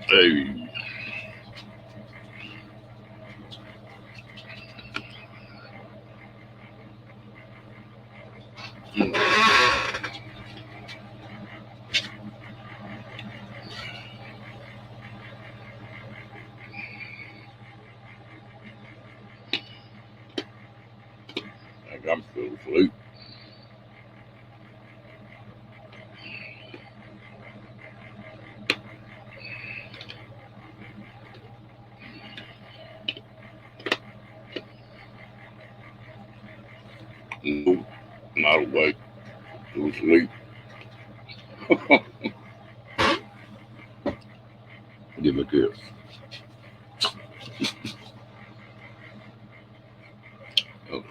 Hey, I'm still asleep. No, not awake. Still asleep. Give me a kiss.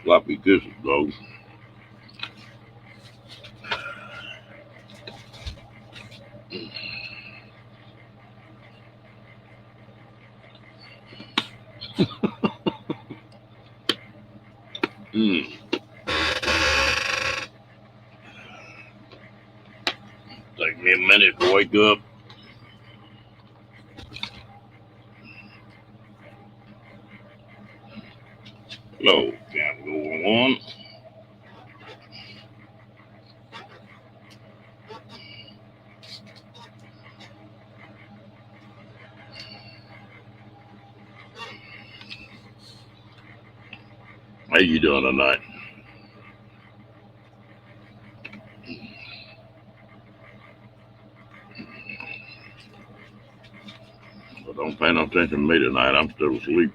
Sloppy kisses, though. Mm. Take me a minute to wake up. Hello, can't go on. How you doing tonight? Well, don't pay no attention to me tonight. I'm still asleep.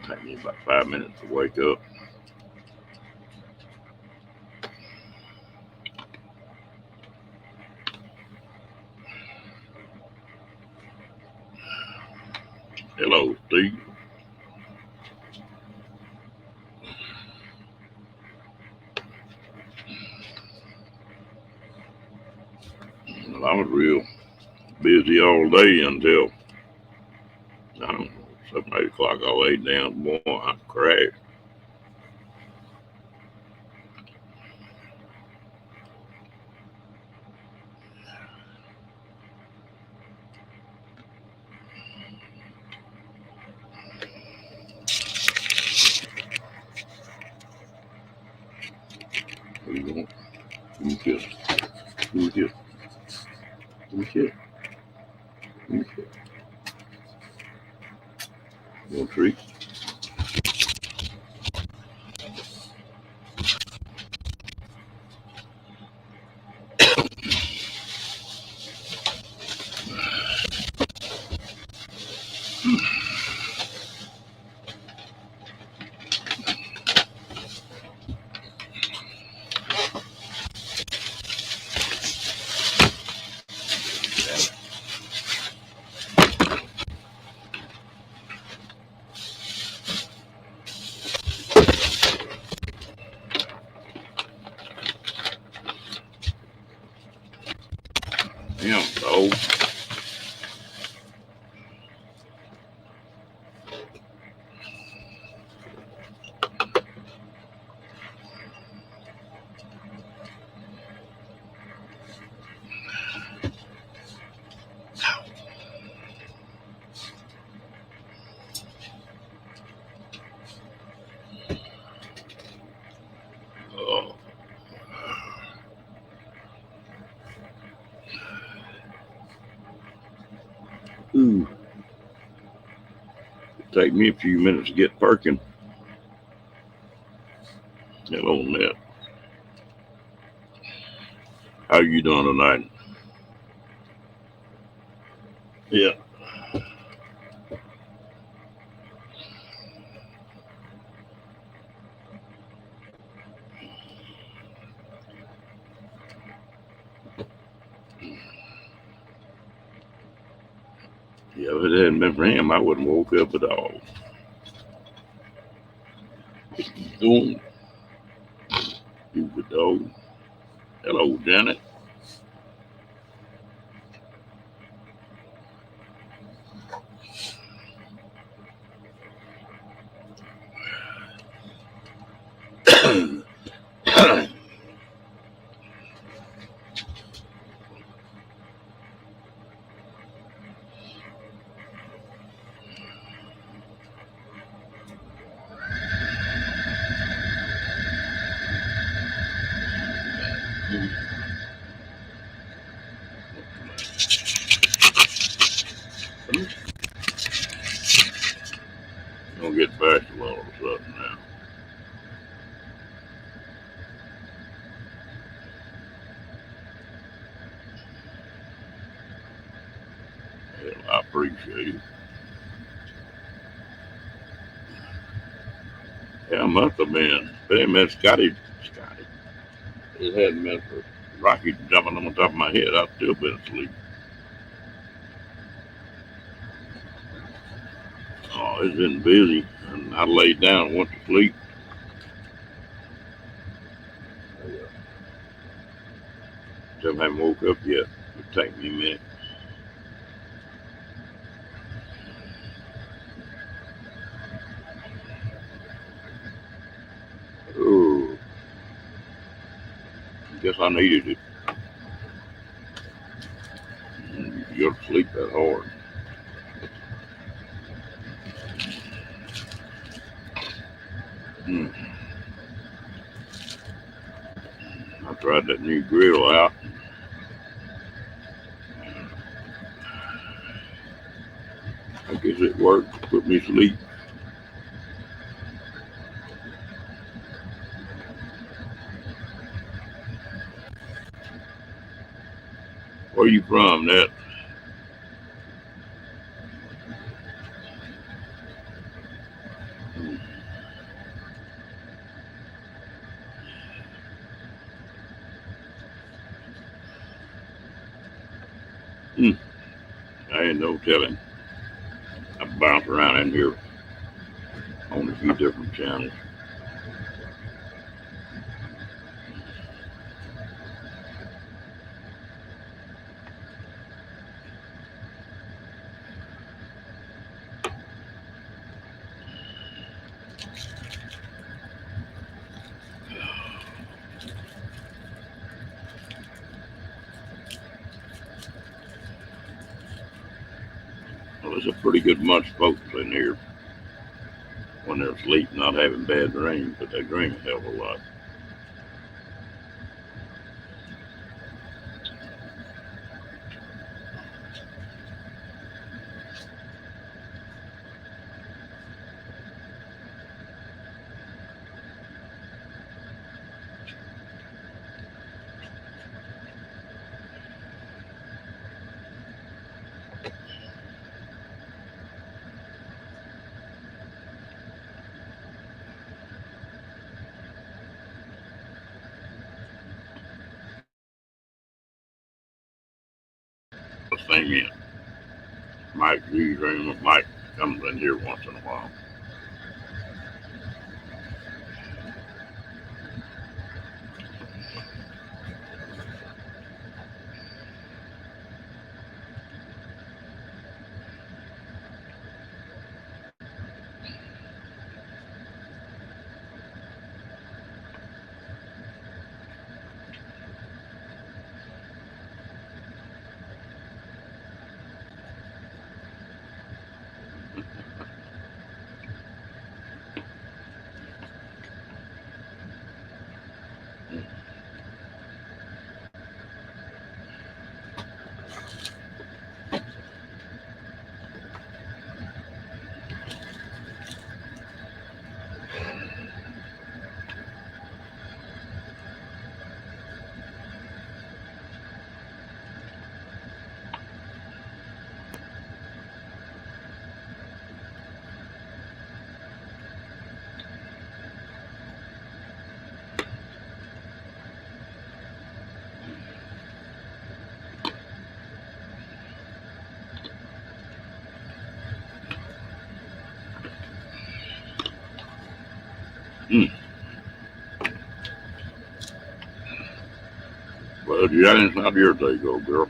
Take me about 5 minutes to wake up. Hello, Steve. Well, I was real busy all day until, I don't know, 7, 8 o'clock. I laid down. Boy, I crashed. What do you want? Give me a kiss. Give me a kiss. Give me a kiss. Give me a kiss. You want a treat? Damn, dog. Oh, ooh. Take me a few minutes to get perking. Hello, Ned. How you doing tonight? Yeah. Yeah, if it hadn't been for him, I wouldn't woke up at all. Doing stupid dog. Hello, Janet. Gonna get fashionable all of a sudden now. Hell, I appreciate it. Yeah, I must have been. But hey, man, Scotty, it hadn't been for Rocky jumping on top of my head. I'd still been asleep. Oh, it's been busy, and I laid down and went to sleep. Still haven't woke up yet. It'll take me a minute. Oh, guess I needed it. You go to sleep that hard. Mm. I tried that new grill out. I guess it worked. Put me to sleep. Where you from, Nat? Mm. Mm. I ain't no telling. I bounce around in here on a few different channels. Well, there's a pretty good bunch of folks in here when they're asleep, not having bad dreams, but they dream a hell of a lot. The same in. Mike G dream of Mike comes in here once in a while. Mm. Well, Janice, not your day, go girl.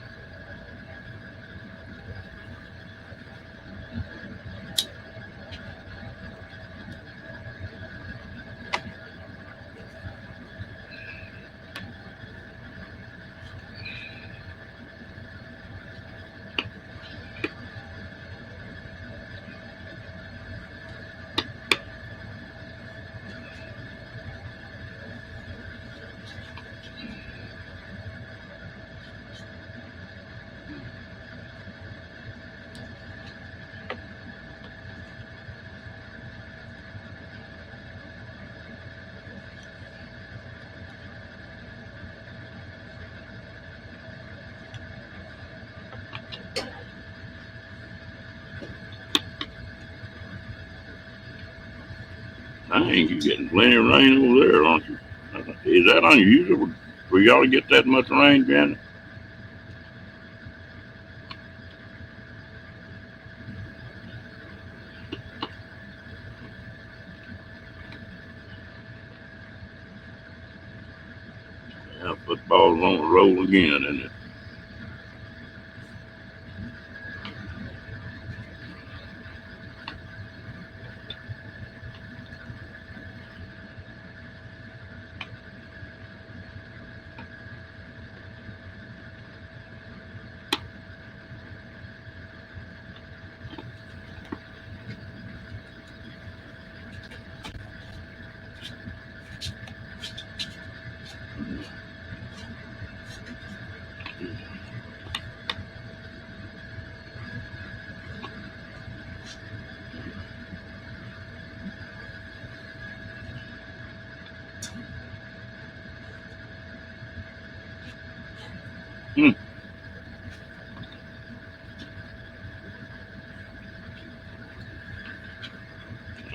Dang, you getting plenty of rain over there, aren't you? Is that unusual for y'all to get that much rain, Janet? Yeah, football's on the roll again, isn't it? Hmm.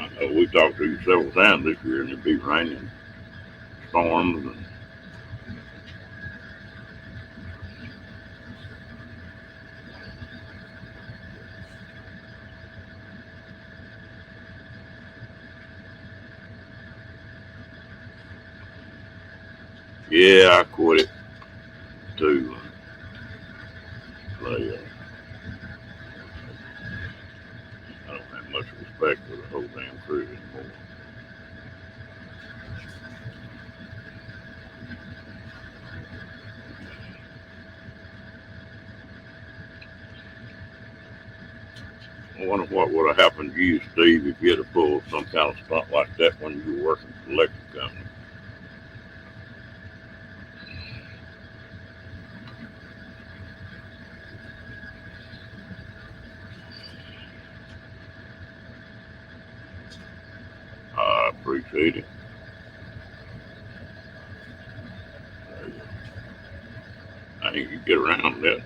I know we talked to you several times this year, and it'd be raining, storms, and yeah, I quit it too. They, I don't have much respect for the whole damn crew anymore. I wonder what would have happened to you, Steve, if you had to pull some kind of stunt like that when you were working for the electric company. I appreciate it. I think you get around that.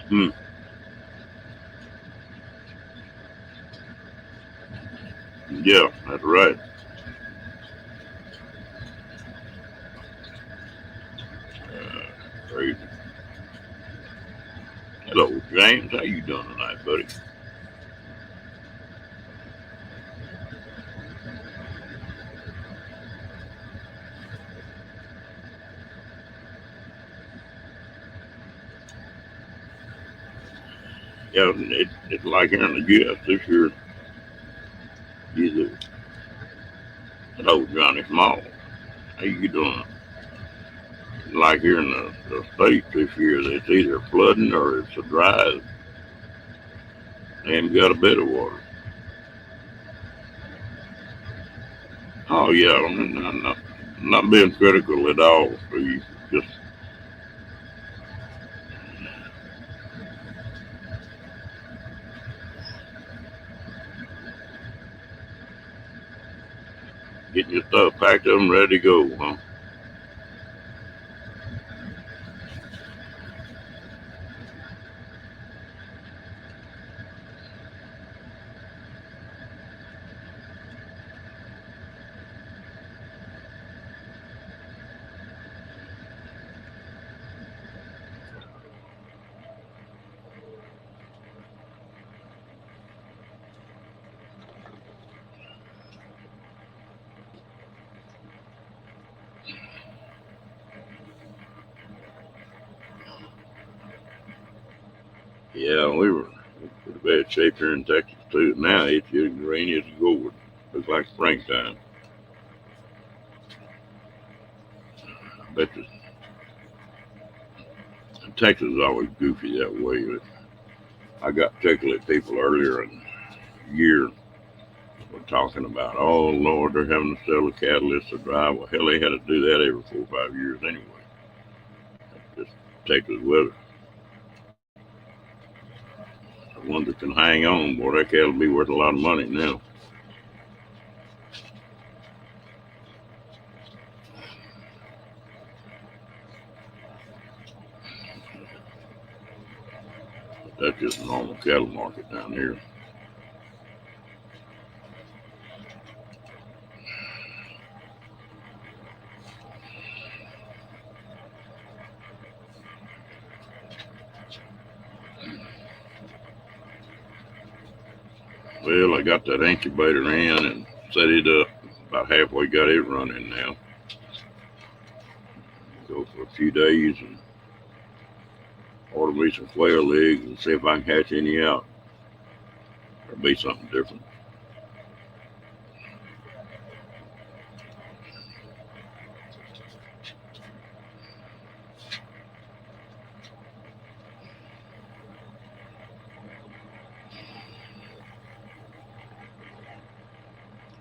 Hmm. Yeah, that's right. Crazy. Hello, James. How you doing tonight, buddy? Yeah, it's like here in the U.S. this year. Either hello, Johnny Small. How you doing? Like here in the states this year, it's either flooding or it's a dry. They ain't got a bit of water. Oh yeah, I mean, I'm not being critical at all. So you just getting your stuff packed up and ready to go, huh? Yeah, we were in pretty bad shape here in Texas too. Now it's getting rainy as you go. It looks like springtime. I bet you Texas is always goofy that way. But I got tickled at people earlier in the year were talking about, oh Lord, they're having to sell a catalyst to drive. Well, hell, they had to do that every 4 or 5 years anyway. Just Texas weather. one that can hang on, boy, that cat'll be worth a lot of money now. That's just a normal cattle market down here. Well, I got that incubator in and set it up. About halfway got it running now. Go for a few days and order me some quail eggs and see if I can hatch any out. Or be something different.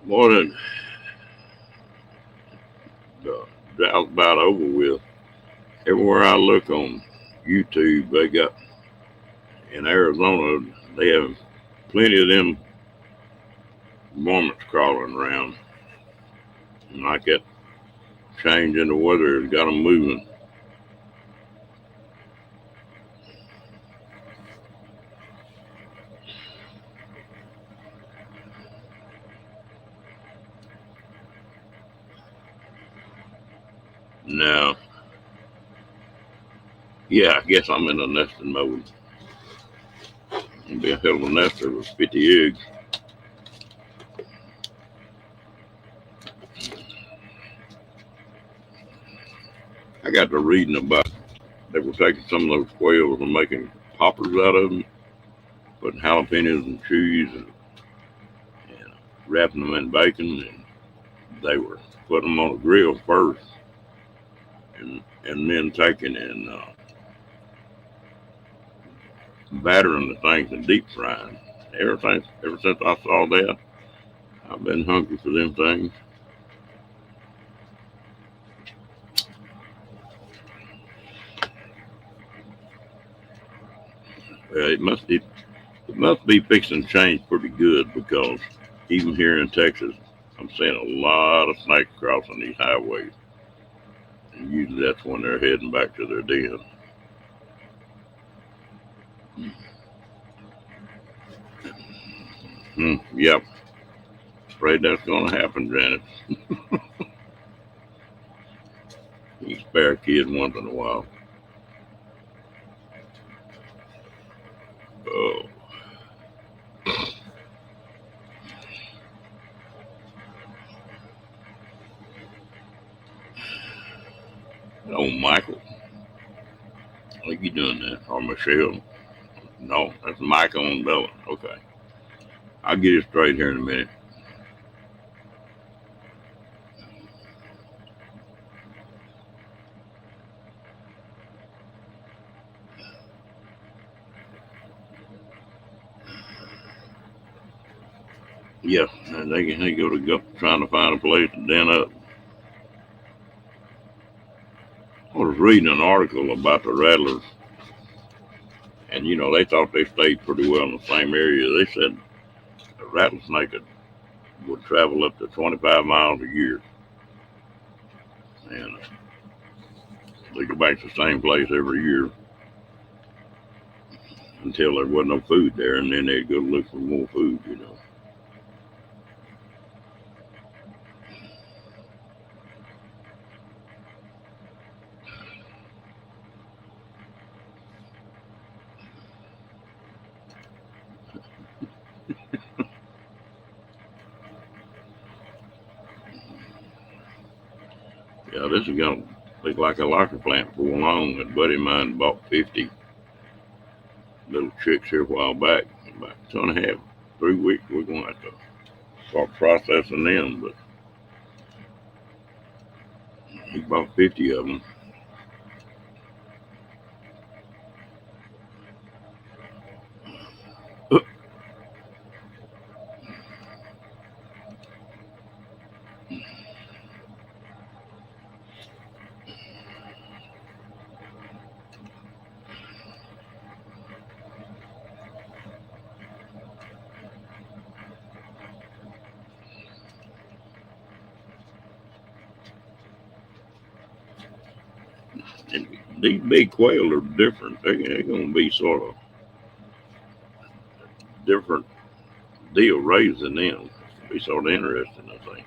More than the drought's about over with. Everywhere I look on YouTube, they got in Arizona, they have plenty of them varmints crawling around. And like that change in the weather has got them moving. Now, yeah, I guess I'm in a nesting mode. It'd be a hell of a nester with 50 eggs. I got to reading about they were taking some of those quails and making poppers out of them, putting jalapenos and cheese and wrapping them in bacon, and they were putting them on a grill first, and then taking and battering the things and deep frying. Ever since I saw that, I've been hungry for them things. Well, it must be fixing to change pretty good because even here in Texas, I'm seeing a lot of snakes crossing these highways, and usually that's when they're heading back to their den. Yep, afraid that's going to happen, Janet. You spare kids once in a while. Oh, oh, Michael, I think you doing that, or Michelle? No, that's Michael and Bella. Okay, I'll get it straight here in a minute. Yeah, and they go trying to find a place to den up. I was reading an article about the rattlers, and they thought they stayed pretty well in the same area. They said a rattlesnake would travel up to 25 miles a year, and they go back to the same place every year until there wasn't no food there, and then they'd go look for more food. Yeah, this is gonna look like a locker plant for long. A buddy of mine bought 50 little chicks here a while back. About 2.5, 3 weeks, we're gonna have to start processing them. But he bought 50 of them. And these big quail are different. They're going to be sort of different deal raising them. It'll be sort of interesting, I think.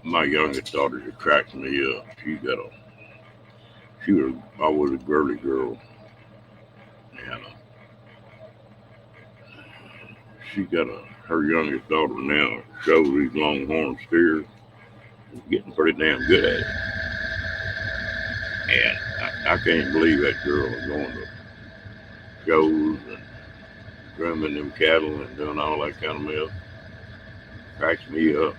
My youngest daughter just cracks me up. She was always a girly girl, and she got her youngest daughter now shows these longhorn steers. She's getting pretty damn good at it, and I can't believe that girl is going to shows and grooming them cattle and doing all that kind of mess. Cracks me up.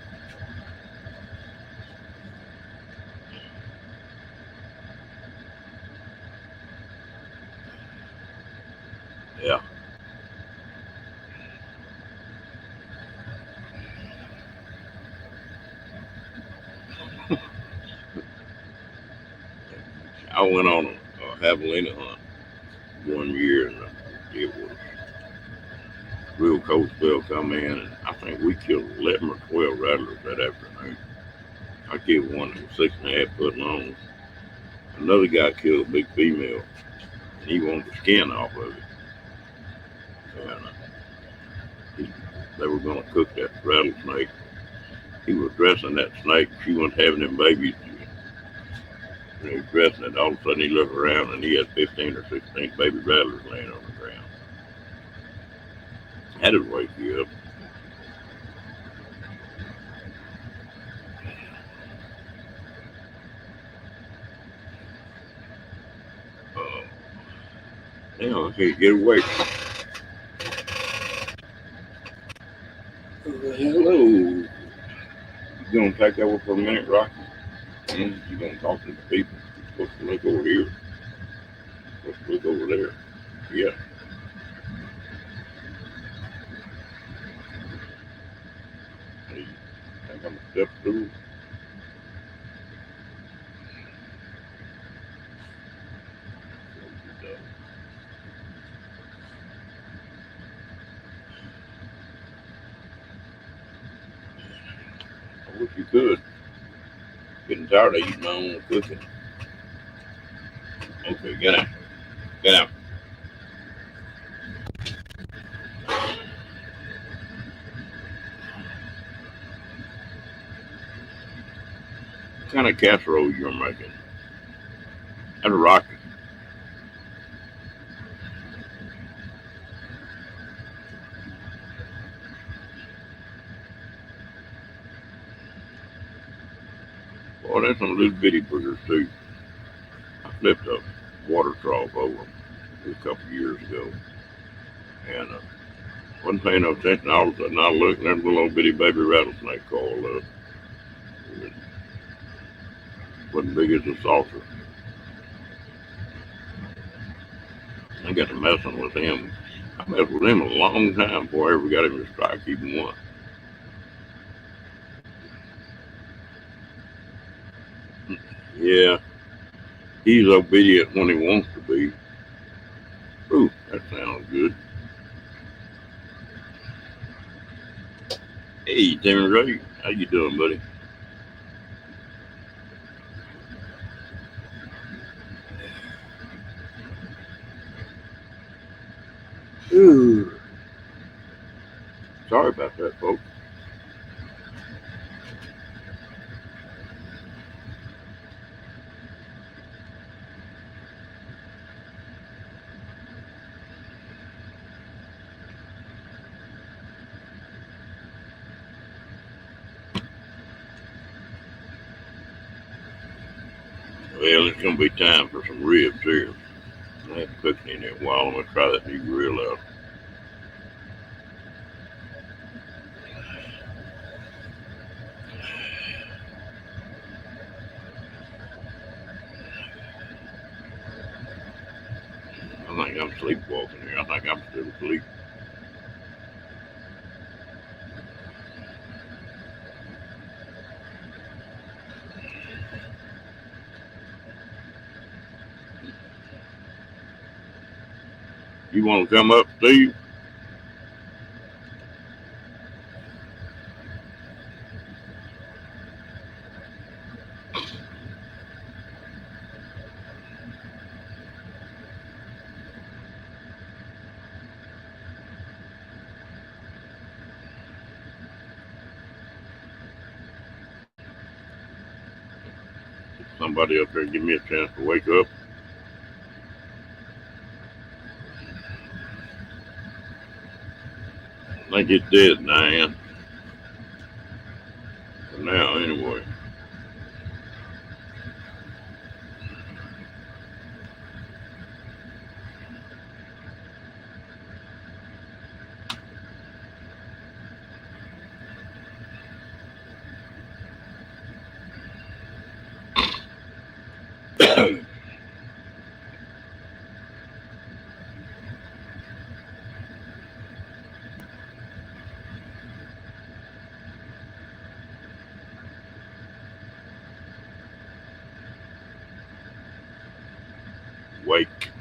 Yeah, I went on a javelina hunt one year, and it was real cold spell come in, and I think we killed 11 or 12 rattlers that afternoon. I killed one that was 6.5 foot long. Another guy killed a big female, and he wanted the skin off of it. And he, they were going to cook that rattlesnake. He was dressing that snake. She was having them babies. And he was dressing it. All of a sudden, he looked around, and he had 15 or 16 baby rattlers laying on the ground. That'd wake you up. Uh, I can't get away. Hello. You gonna take over for a minute, Rocky? You gonna talk to the people? You're supposed to look over here. You're supposed to look over there. Yeah. Hey, think I'm a step through? I wish you could. Getting tired of eating my own cooking. Okay, get out. Get out. What kind of casserole you're making? That's a rocket. Boy, there's some little bitty burgers too. I flipped a water trough over a couple years ago, and wasn't paying no attention. All of a sudden, I looked, and there's a little old bitty baby rattlesnake coiled up. It wasn't big as a saucer. I got to messing with him. I messed with him a long time before I ever got him to strike even one. Yeah, he's obedient when he wants to be. Ooh, that sounds good. Hey, Timmy Ray, how you doing, buddy? Ooh, sorry about that, folks. Well, it's gonna be time for some ribs here. I haven't cooked any in a while. I'm gonna try that new grill out. think I'm sleepwalking here. I think I'm still asleep. You want to come up, Steve? Somebody up there give me a chance to wake up. I think it's dead, Diane. For now, anyway. Wake.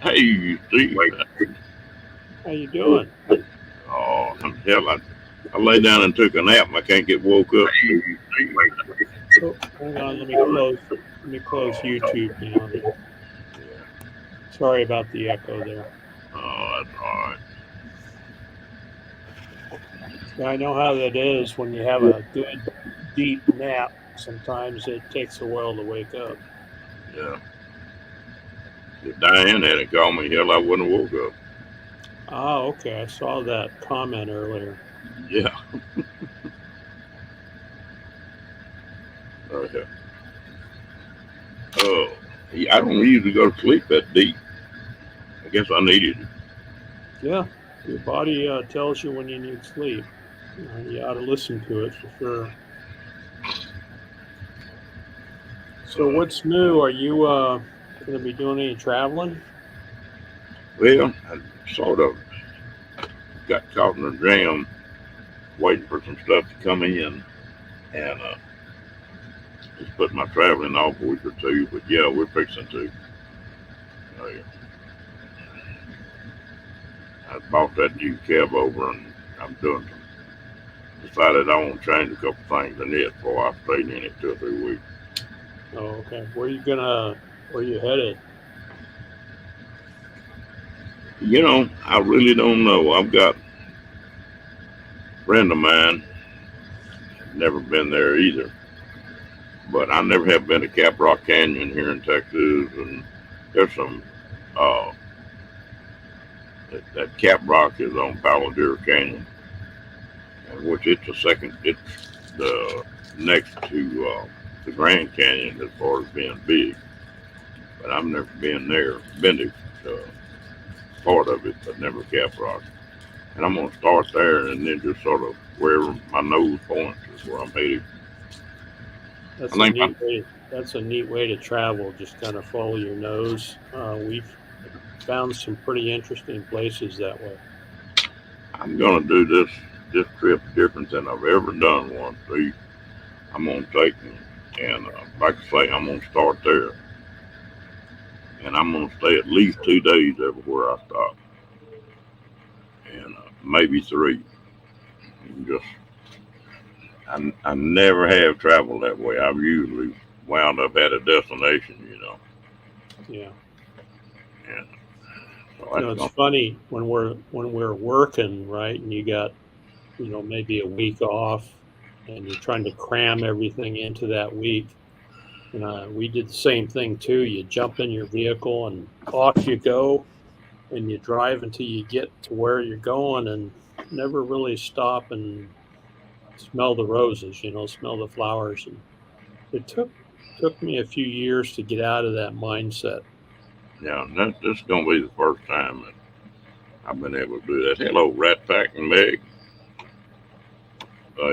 Hey, Steve. How you doing? Oh, hell, I lay down and took a nap and I can't get woke up. Oh, hang on, let me close YouTube down here. Yeah. Sorry about the echo there. Oh, that's all right. Yeah, I know how that is when you have a good deep nap. Sometimes it takes a while to wake up. Yeah. If Diane hadn't called me, hell, I wouldn't have woke up. Ah, okay. I saw that comment earlier. Yeah. Yeah. Oh, yeah, I don't usually go to sleep that deep. I guess I needed it. Yeah, your body tells you when you need sleep. You ought to listen to it for sure. So, Uh, what's new? Are you going to be doing any traveling? well, I sort of got caught in a jam waiting for some stuff to come in and just put my traveling off a week or two. But yeah, we're fixing to. Uh, I bought that new cab over and I'm doing decided I want to change a couple things in it before I stayed in it 2 or 3 weeks. Oh, okay. Where you headed? I really don't know. I've got a friend of mine, never been there either, but I never have been to Cap Rock Canyon here in Texas, and there's some, uh, that Cap Rock is on Paladure Canyon, which it's the next to the Grand Canyon as far as being big, but I've never been there, been to uh, part of it, but never Cap Rock. And I'm gonna start there, and then just sort of wherever my nose points is where I'm headed. I That's a think neat way. That's a neat way to travel. Just kind of follow your nose. We've found some pretty interesting places that way. I'm gonna do this trip different than I've ever done one. See, I'm gonna take and like I say, I'm gonna start there, and I'm gonna stay at least 2 days everywhere I stop, and maybe three. And just I never have traveled that way. I've usually wound up at a destination. Yeah. And so that's It's gonna. funny when we're working, right, and you got maybe a week off, and you're trying to cram everything into that week. We did the same thing too. You jump in your vehicle and off you go, and you drive until you get to where you're going, and never really stop and smell the roses. Smell the flowers. And it took me a few years to get out of that mindset. Yeah, this is gonna be the first time that I've been able to do that. Hello, Rat Pack and Meg. Uh,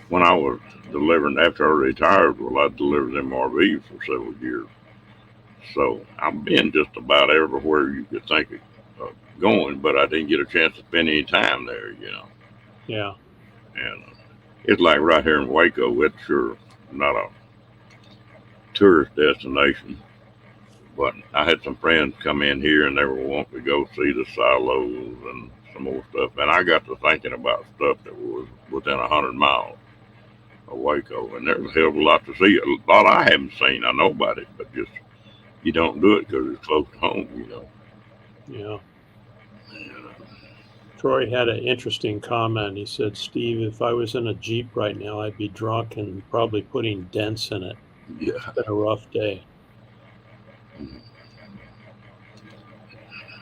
when I was delivering after I retired, well, I delivered them RVs for several years. So I've been just about everywhere you could think of going, but I didn't get a chance to spend any time there, you know. Yeah. And it's like right here in Waco, it's sure not a tourist destination. But I had some friends come in here and they were wanting to go see the silos and some more stuff. And I got to thinking about stuff that was within 100 miles of Waco. And there's a hell of a lot to see. A lot I haven't seen. I know about it, but just you don't do it because it's close to home, you know. Yeah. Troy had an interesting comment. He said, Steve, if I was in a Jeep right now, I'd be drunk and probably putting dents in it. Yeah. It's been a rough day.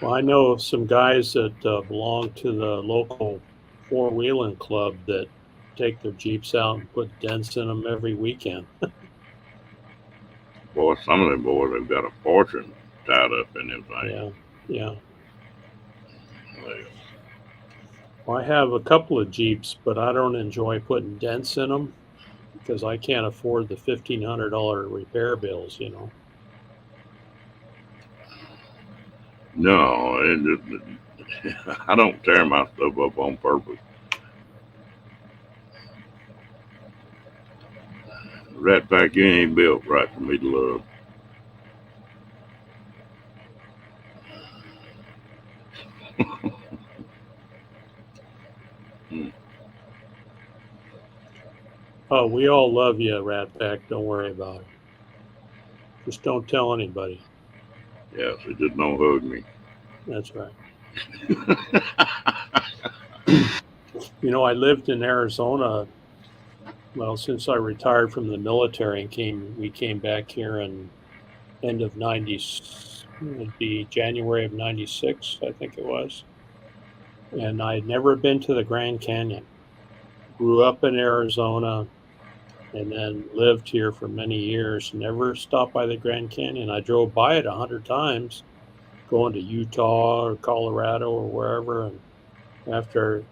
Well, I know of some guys that belong to the local four-wheeling club that take their Jeeps out and put dents in them every weekend. Boy, some of them boys have got a fortune tied up in them things. Yeah, yeah. Well, Well, I have a couple of Jeeps, but I don't enjoy putting dents in them because I can't afford the $1,500 repair bills, you know. no, I don't tear my stuff up on purpose. Rat pack, you ain't built right for me to love. Hmm. Oh, we all love you, Rat Pack. Don't worry about it. Just don't tell anybody. Yeah, so just don't hug me. That's right. You know, I lived in Arizona. Well, since I retired from the military and we came back here in end of 90, it'd be January of 96, I think it was. And I'd never been to the Grand Canyon. Grew up in Arizona and then lived here for many years. Never stopped by the Grand Canyon. I drove by it 100 times, going to Utah or Colorado or wherever. And after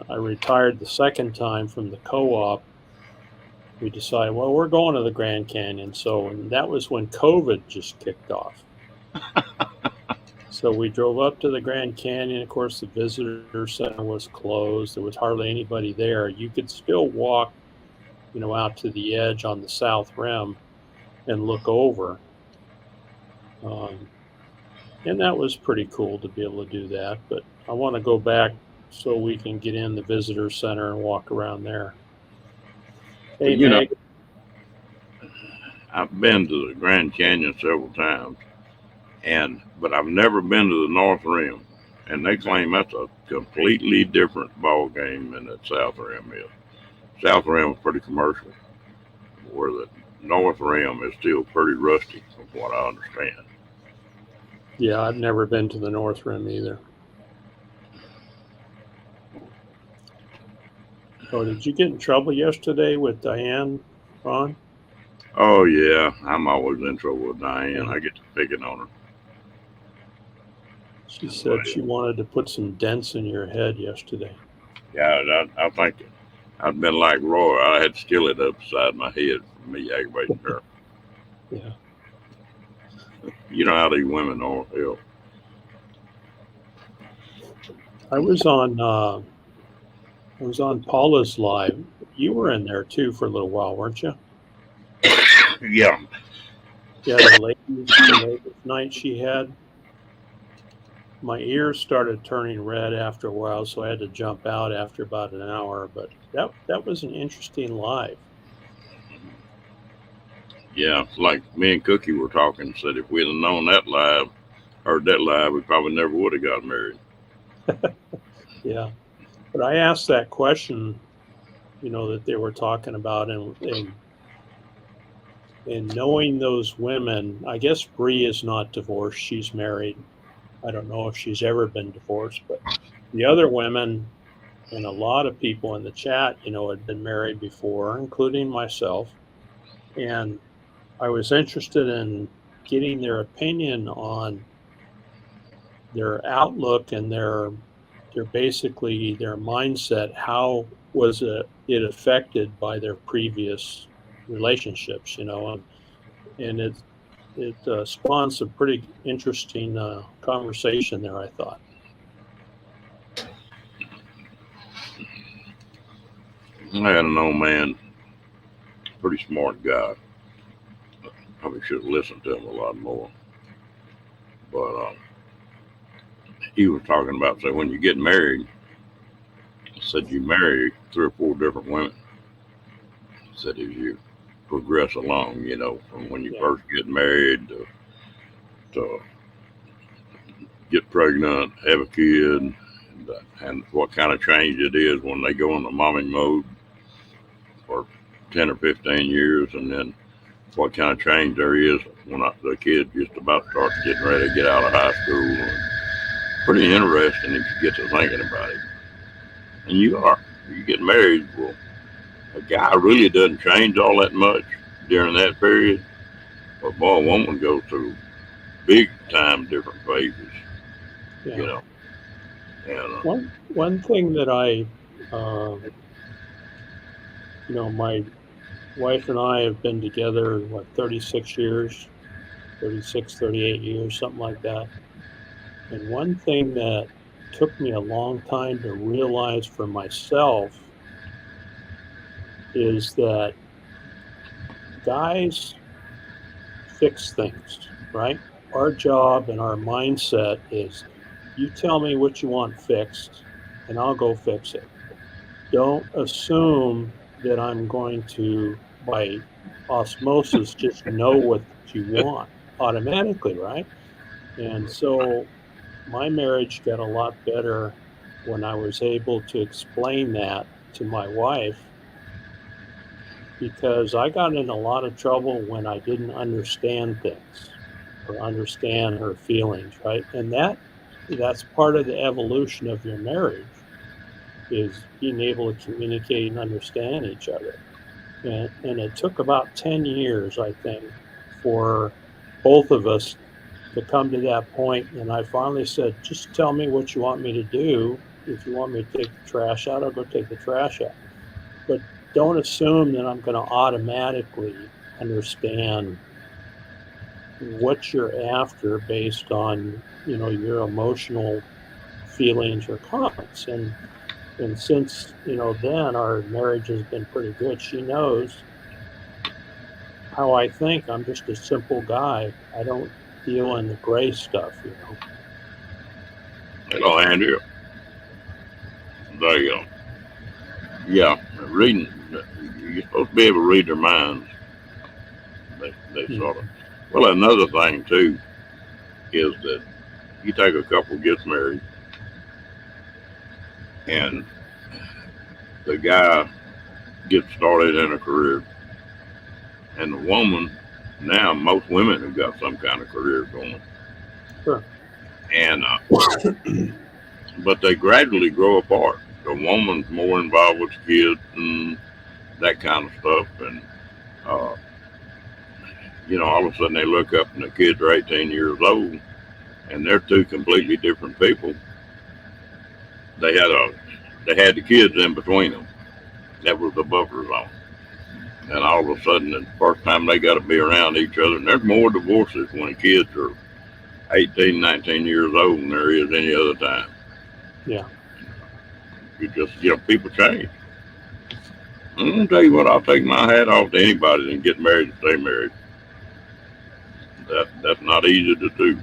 I retired the second time from the co-op, we decided, well, we're going to the Grand Canyon. So, and that was when COVID just kicked off. So we drove up to the Grand Canyon. Of course, the visitor center was closed. There was hardly anybody there. You could still walk, you know, out to the edge on the south rim and look over. Um, and that was pretty cool to be able to do that. But I want to go back so we can get in the visitor center and walk around there. Well, Hey, you know, Meg. I've been to the Grand Canyon several times, and but I've never been to the North Rim, and they claim that's a completely different ball game than the South Rim is. South Rim is pretty commercial, where the North Rim is still pretty rustic, from what I understand. Yeah, I've never been to the North Rim either. Oh, did you get in trouble yesterday with Diane, Ron? Oh yeah, I'm always in trouble with Diane. Yeah. I get to picking on her. She said she Well, wanted to put some dents in your head yesterday. yeah, I think I'd been like Roy. I had skillet upside my head from me aggravating her. Yeah. You know how these women are. Hell. I was on Paula's live. You were in there too for a little while, weren't you? Yeah, Yeah, the latest night she had. My ears started turning red after a while, so I had to jump out after about an hour. But that was an interesting live. yeah. Like me and Cookie were talking. Said if we'd have known that live, heard that live, we probably never would have got married. Yeah, but I asked that question, you know, that they were talking about, and knowing those women. I guess Bree is not divorced; she's married. I don't know if she's ever been divorced, but the other women and a lot of people in the chat, you know, had been married before, including myself. And I was interested in getting their opinion on their outlook and their basically their mindset. How was it it affected by their previous relationships, and it spawned some pretty interesting conversation there, I thought. I had an old man, pretty smart guy. Probably should have listened to him a lot more. But he was talking about, say, when you get married, said you marry 3 or 4 different women. Said as you progress along, from when you Yeah, first get married to get pregnant, have a kid, and what kind of change it is when they go into mommy mode for 10 or 15 years, and then what kind of change there is when the kid just about starts getting ready to get out of high school. And pretty interesting if you get to thinking about it. And you get married, well, a guy really doesn't change all that much during that period, but boy, a woman goes through big time different phases, you yeah. know. And One thing that my wife and I have been together, what, 36 years, 36, 38 years, something like that. And one thing that took me a long time to realize for myself is that guys fix things, right? Our job and our mindset is you tell me what you want fixed, and I'll go fix it. Don't assume that I'm going to, by osmosis, just know what you want automatically, right? And so my marriage got a lot better when I was able to explain that to my wife because I got in a lot of trouble when I didn't understand things or understand her feelings, right? And that's part of the evolution of your marriage is being able to communicate and understand each other. And it took about 10 years, I think, for both of us to come to that point. And I finally said, just tell me what you want me to do. If you want me to take the trash out, I'll go take the trash out. But don't assume that I'm going to automatically understand what you're after based on, your emotional feelings or comments. And since, then our marriage has been pretty good. She knows how I think. I'm just a simple guy. I don't deal in the gray stuff. Andrew, they, yeah, reading, you're supposed to be able to read their minds. They sort of. Mhm. Well, another thing, too, is that you take a couple gets married, and the guy gets started in a career, and the woman, now most women have got some kind of career going, Sure. and but they gradually grow apart. The woman's more involved with kids and that kind of stuff, and uh, all of a sudden they look up and the kids are 18 years old, and they're 2 completely different people. They had a they had the kids in between them. That was the buffer zone. And all of a sudden, the first time they got to be around each other, and there's more divorces when the kids are 18, 19 years old than there is any other time. Yeah. You just, people change. I'm gonna tell you what, I'll take my hat off to anybody and get married and stay married. That's not easy to do.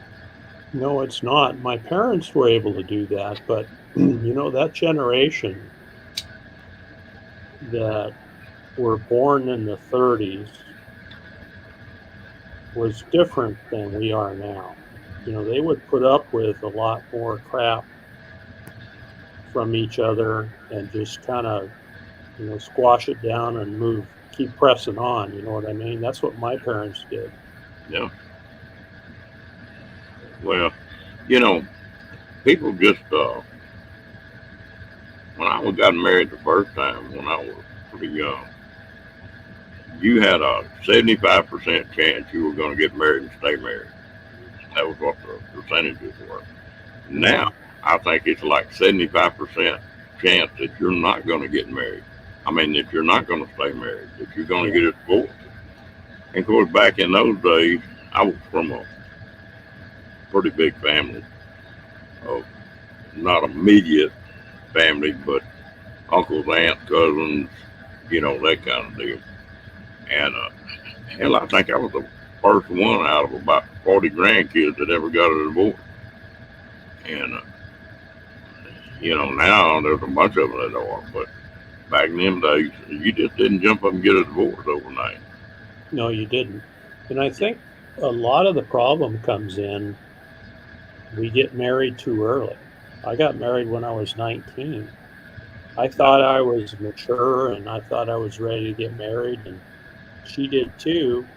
No, it's not. My parents were able to do that, but that generation that were born in the 30s was different than we are now. They would put up with a lot more crap from each other and just kind of, squash it down and keep pressing on. You know what I mean? That's what my parents did. Yeah. Well, you know, people just when I got married the first time when I was pretty young, you had a 75% chance you were going to get married and stay married. That was what the percentages were. Yeah. Now, I think it's like 75% chance that you're not going to get married. I mean, if you're not going to stay married, if you're going to Yeah. get a divorce. And of course, back in those days, I was from a pretty big family, of not immediate family, but uncles, aunts, cousins, that kind of deal. And hell, I think I was the first one out of about 40 grandkids that ever got a divorce. And now there's a bunch of them that are, but back in them days, you just didn't jump up and get a divorce overnight. No, you didn't. And I think a lot of the problem comes in we get married too early. I got married when I was 19. I thought I was mature and I thought I was ready to get married, and she did too,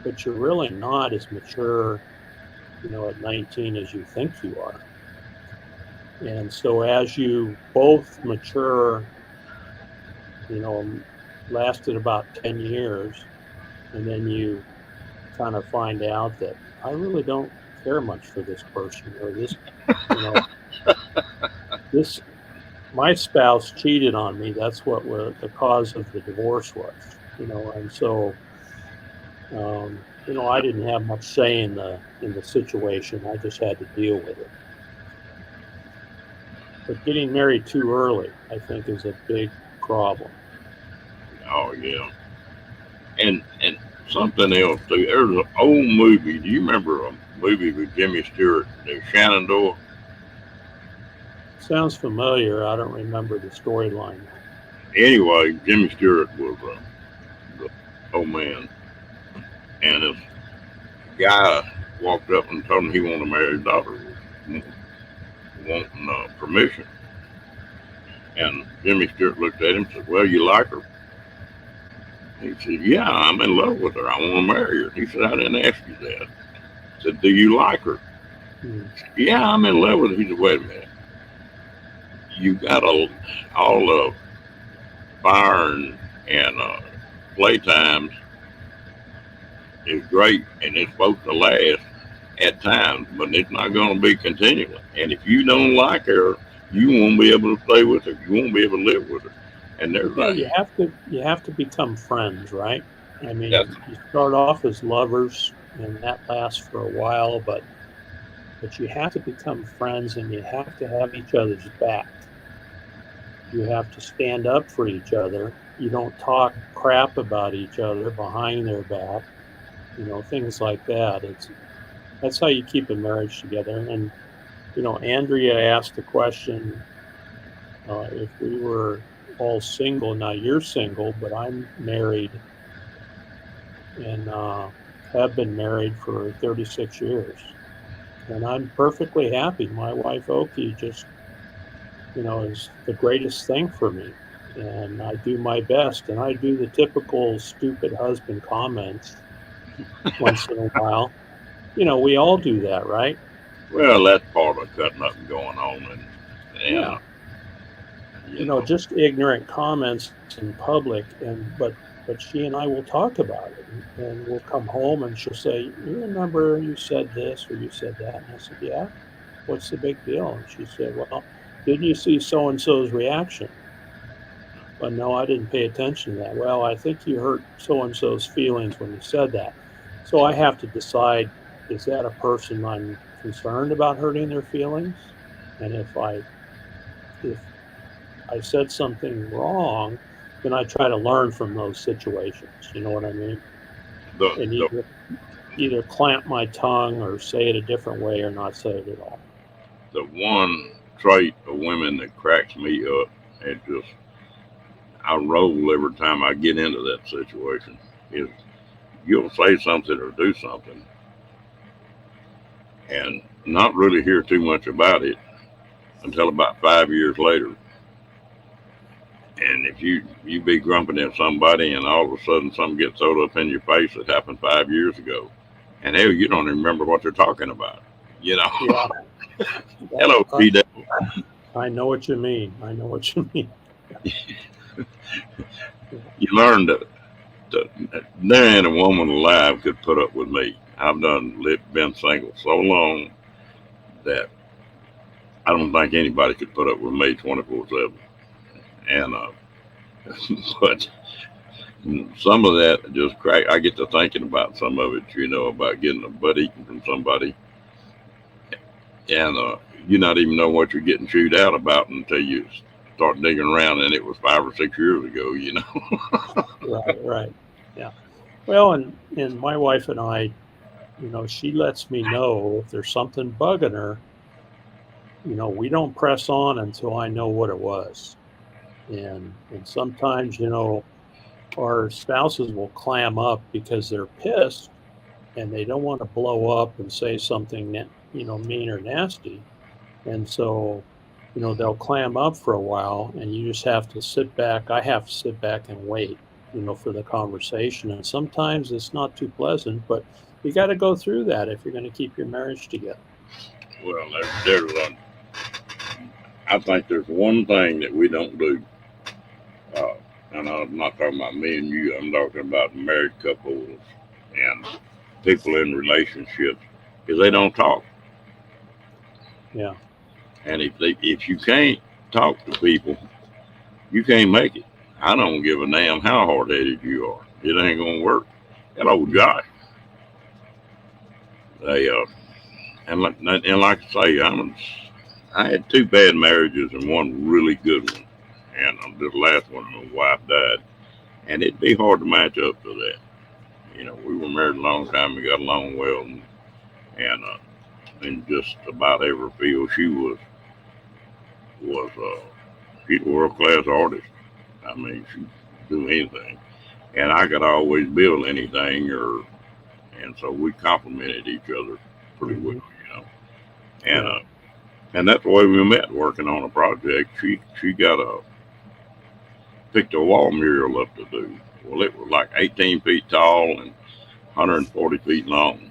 but you're really not as mature, at 19 as you think you are. And so as you both mature, you know, lasted about 10 years, and then you kind of find out that I really don't care much for this person, or this, you know, this, my spouse cheated on me. That's what the cause of the divorce was, and so, I didn't have much say in the situation. I just had to deal with it. But getting married too early, I think, is a big problem. Oh yeah, and something else too. There's an old movie. Do you remember a movie with Jimmy Stewart, the Shenandoah? Sounds familiar. I don't remember the storyline though. Anyway, Jimmy Stewart was the old man, and this guy walked up and told him he wanted to marry his daughter, wanting permission. And Jimmy Stewart looked at him and said, "Well, you like her?" He said, "Yeah, I'm in love with her. I want to marry her." He said, "I didn't ask you that." I said, "Do you like her?" Hmm. "Yeah, I'm in love with her." He said, "Wait a minute. You got all the fire and playtimes is great, and it's supposed to last at times, but it's not going to be continually. And if you don't like her, you won't be able to stay with her. You won't be able to live with her." And there's Yeah, a you have to become friends, right? I that's mean, you start off as lovers, and that lasts for a while, but you have to become friends, and you have to have each other's back. You have to stand up for each other. You don't talk crap about each other behind their back, things like that. That's how you keep a marriage together. And Andrea asked the question, if we were all single. Now you're single, but I'm married, and have been married for 36 years, and I'm perfectly happy. My wife Oki just, is the greatest thing for me, and I do my best, and I do the typical stupid husband comments once in a while. We all do that, right? well, that's part of cutting up and going on, and Yeah. you know Just ignorant comments in public, but she and I will talk about it, and we'll come home and she'll say, "You remember you said this or you said that?" And I said, "Yeah, what's the big deal?" And she said, "Well, didn't you see so and so's reaction?" "Well, no, I didn't pay attention to that." "Well, I think you hurt so and so's feelings when you said that." So I have to decide, is that a person I'm concerned about hurting their feelings? And if I said something wrong, then I try to learn from those situations. You know what I mean? the And the either clamp my tongue or say it a different way or not say it at all. the one trait of women that cracks me up, and just I roll every time I get into that situation, is you'll say something or do something and not really hear too much about it until about 5 years later. And if you be grumping at somebody and all of a sudden something gets thrown up in your face that happened 5 years ago, and hell, you don't even remember what they're talking about. You know, Yeah, that, hello, T. I know what you mean. I know what you mean. Yeah. You learn that there ain't a woman alive could put up with me. I've been single so long that I don't think anybody could put up with me 24/7. And But some of that just crack. I get to thinking about some of it, about getting a butt eaten from somebody, and you not even know what you're getting chewed out about until you start digging around, and it was 5 or 6 years ago. Right, right. Yeah. Well, and my wife and I, she lets me know if there's something bugging her. We don't press on until I know what it was. And sometimes, our spouses will clam up because they're pissed and they don't want to blow up and say something mean or nasty. And so, they'll clam up for a while and you just have to sit back. I have to sit back and wait, for the conversation. And sometimes it's not too pleasant, but you got to go through that if you're going to keep your marriage together. Well, there's I think there's one thing that we don't do, uh, and I'm not talking about me and you. I'm talking about married couples and people in relationships, is they don't talk. Yeah. And if you can't talk to people, you can't make it. I don't give a damn how hard headed you are. It ain't gonna work. That old Mhm. Josh, they and like I say, I had two bad marriages and one really good one, and this last one, my wife died, and it'd be hard to match up to that. We were married a long time. We got along well, and in just about every field, was she's a world class artist. I mean, she could do anything, and I could always build anything, and so we complemented each other pretty well, Mhm. and Yeah. and that's the way we met, working on a project. She got a picked a wall mural up to do. Well, it was like 18 feet tall and 140 feet long,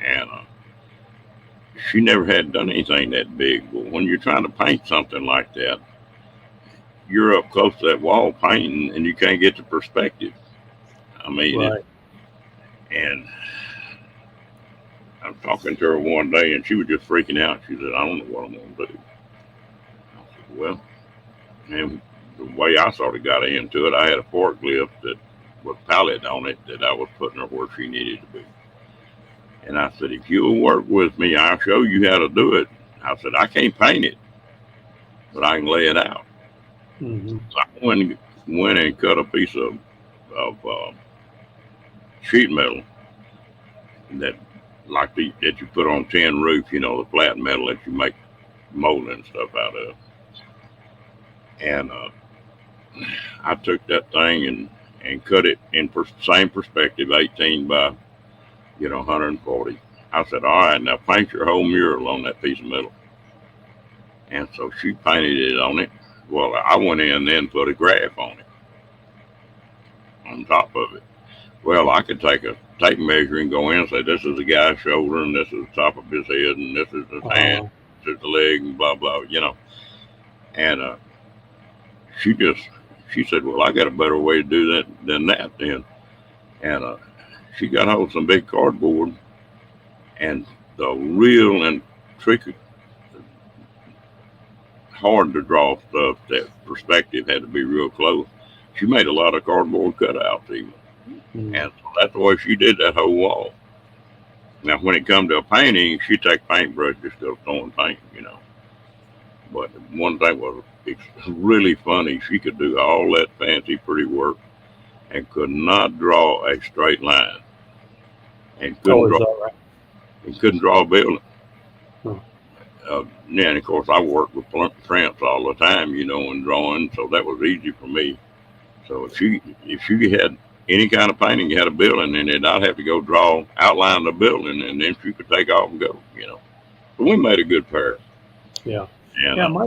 and she never had done anything that big. But when you're trying to paint something like that, you're up close to that wall painting, and you can't get the perspective. I mean it, Right. and I'm talking to her one day, and she was just freaking out. She said, "I don't know what I'm gonna do." I said, "Well," and the way I sort of got into it, I had a forklift that with pallet on it that I was putting her where she needed to be. And I said, "If you'll work with me, I'll show you how to do it." I said, "I can't paint it, but I can lay it out." Mhm. So I went and cut a piece of sheet metal that that you put on tin roof, the flat metal that you make molding and stuff out of. And I took that thing and cut it in same perspective, 18 by 140. I said, "All right, now paint your whole mural on that piece of metal." And so she painted it on it. Well, I went in and then put a graph on top of it. Well, I could take a tape measure and go in and say, "This is the guy's shoulder, and this is the top of his head, and this is his hand, Uh, this is the leg, and blah blah." And she just she said, "Well, I got a better way to do that than that then." And she got hold of some big cardboard, and the real and tricky, hard to draw stuff, that perspective had to be real close. She made a lot of cardboard cutouts even, mm. and so that's the way she did that whole wall. Now, when it come to a painting, she take paintbrush instead of throwing paint. But one thing was, it's really funny. She could do all that fancy, pretty work and could not draw a straight line, and Oh, is that right? couldn't draw a building. Huh. Yeah, and of course I worked with prints all the time, and drawing, so that was easy for me. So if she had any kind of painting, you had a building in it, I'd have to go draw outline the building, and then she could take off and go. But we made a good pair, Yeah. and Yeah, my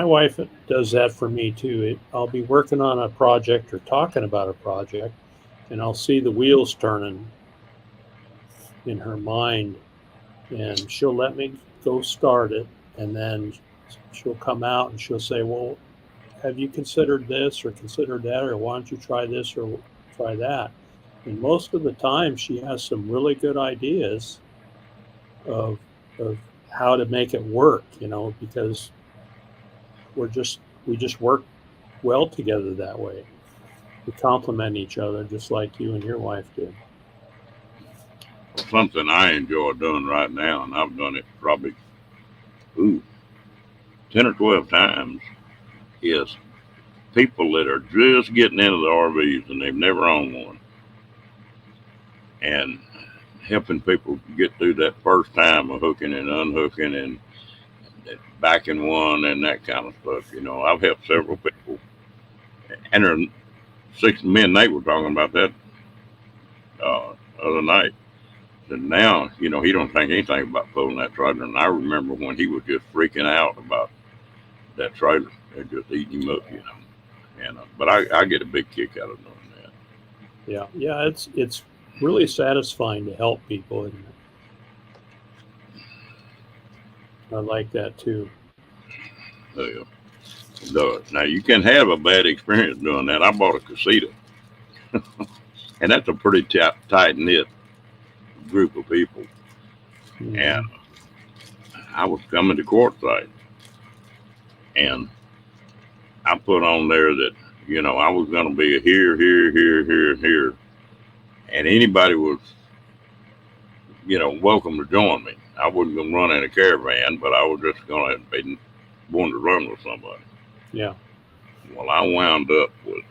wife does that for me too. I'll be working on a project or talking about a project, and I'll see the wheels turning in her mind, and she'll let me go start it, and then she'll come out and she'll say, "Well, have you considered this or considered that, or why don't you try this or try that?" And most of the time, she has some really good ideas of of how to make it work, because we just work well together that way. We complement each other just like you and your wife did. Something I enjoy doing right now, and I've done it probably ooh, 10 or 12 times, is people that are just getting into the RVs and they've never owned one, and helping people get through that first time of hooking and unhooking and backing one and that kind of stuff. I've helped several people, and there are 6 men. They were talking about that other night. And now, he don't think anything about pulling that trailer. And I remember when he was just freaking out about that trailer and just eating him up. But I get a big kick out of doing that. Yeah. It's really satisfying to help people, isn't it? I like that too. Uh, Now you can have a bad experience doing that. I bought a casita, and that's a pretty tight knit group of people. And Mm-hmm. I was coming to quartzsite, and I put on there that I was going to be a here, here, here, here, here, and anybody was welcome to join me. I wasn't going to run in a caravan, but I was just going to be wanting to run with somebody. Yeah. Well, I wound up with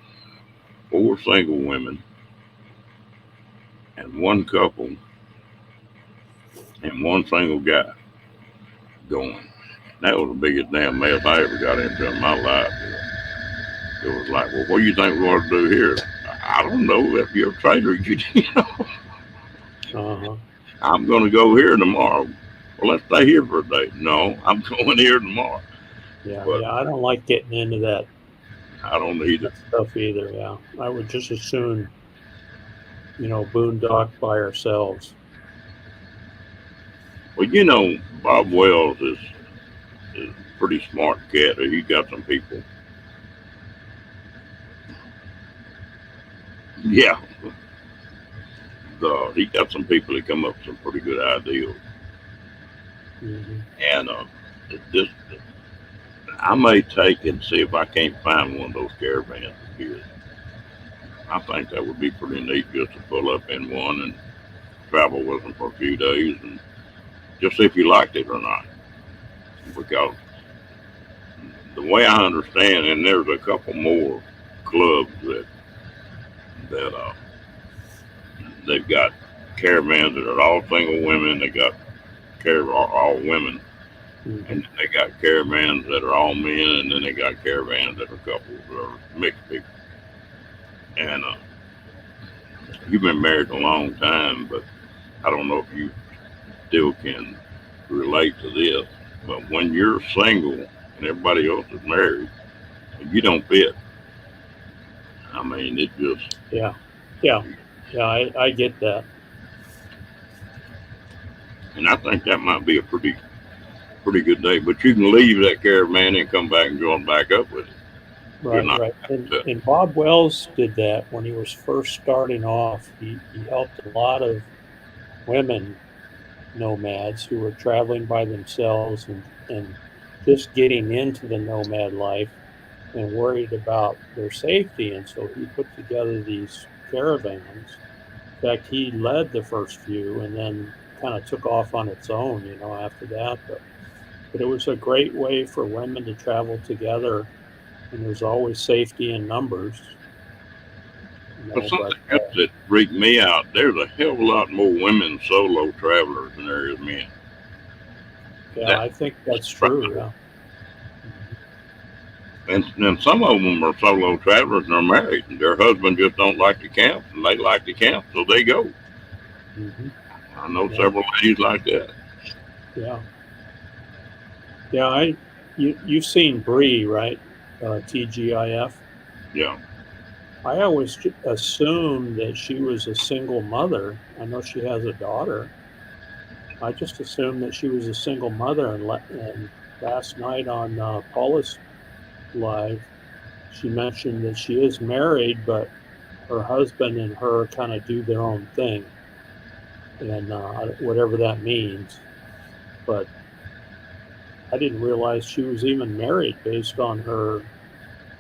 4 single women and 1 couple and 1 single guy going. That was the biggest damn mess I ever got into in my life. It was like, well, what do you think we ought to do here? I don't know. If you're a trader, Uh-huh. I'm going to go here tomorrow. Well, let's stay here for a day. No, I'm going here tomorrow. But Yeah. I don't like getting into I don't need it. that stuff either. Yeah. I would just as soon, boondock by ourselves. Well, Bob Wells is a pretty smart cat. He got some people. Yeah, he got some people that come up with some pretty good ideas. Mm-hmm. And it just I may take and see if I can't find one of those caravans here. I think that would be pretty neat just to pull up in one and travel with them for a few days and just see if you liked it or not. Because the way I understand, and there's a couple more clubs that they've got caravans that are all single women. They got all women, Mm-hmm. and they got caravans that are all men, and then they got caravans that are couples or mixed people. And you've been married a long time, but I don't know if you still can relate to this. But when you're single and everybody else is married, and you don't fit. I mean, it just Yeah. Yeah. Yeah. I get that. and I think that might be a pretty good day. But you can leave that caravan and come back and join back up with it. You're Right. not. Right. And Bob Wells did that when he was first starting off. He helped a lot of women nomads who were traveling by themselves and just getting into the nomad life and worried about their safety. And so he put together these caravans. In fact, he led the first few and then kind of took off on its own, after that. But it was a great way for women to travel together, and there's always safety in numbers, But but something else that freaked me out, there's a hell of a lot more women solo travelers than there is men. yeah, That I think that's true. Yeah. and some of them are solo travelers and are married, and their husband just don't like to camp, and they like to camp, so they go. Hmm. I know Yeah. several ladies like that. Yeah. Yeah. You've seen Bree, right? TGIF. Yeah. I always assumed that she was a single mother. I know she has a daughter. I just assumed that she was a single mother. And last night on Paula's live, she mentioned that she is married, but her husband and her kind of do their own thing, and whatever that means. But I didn't realize she was even married based on her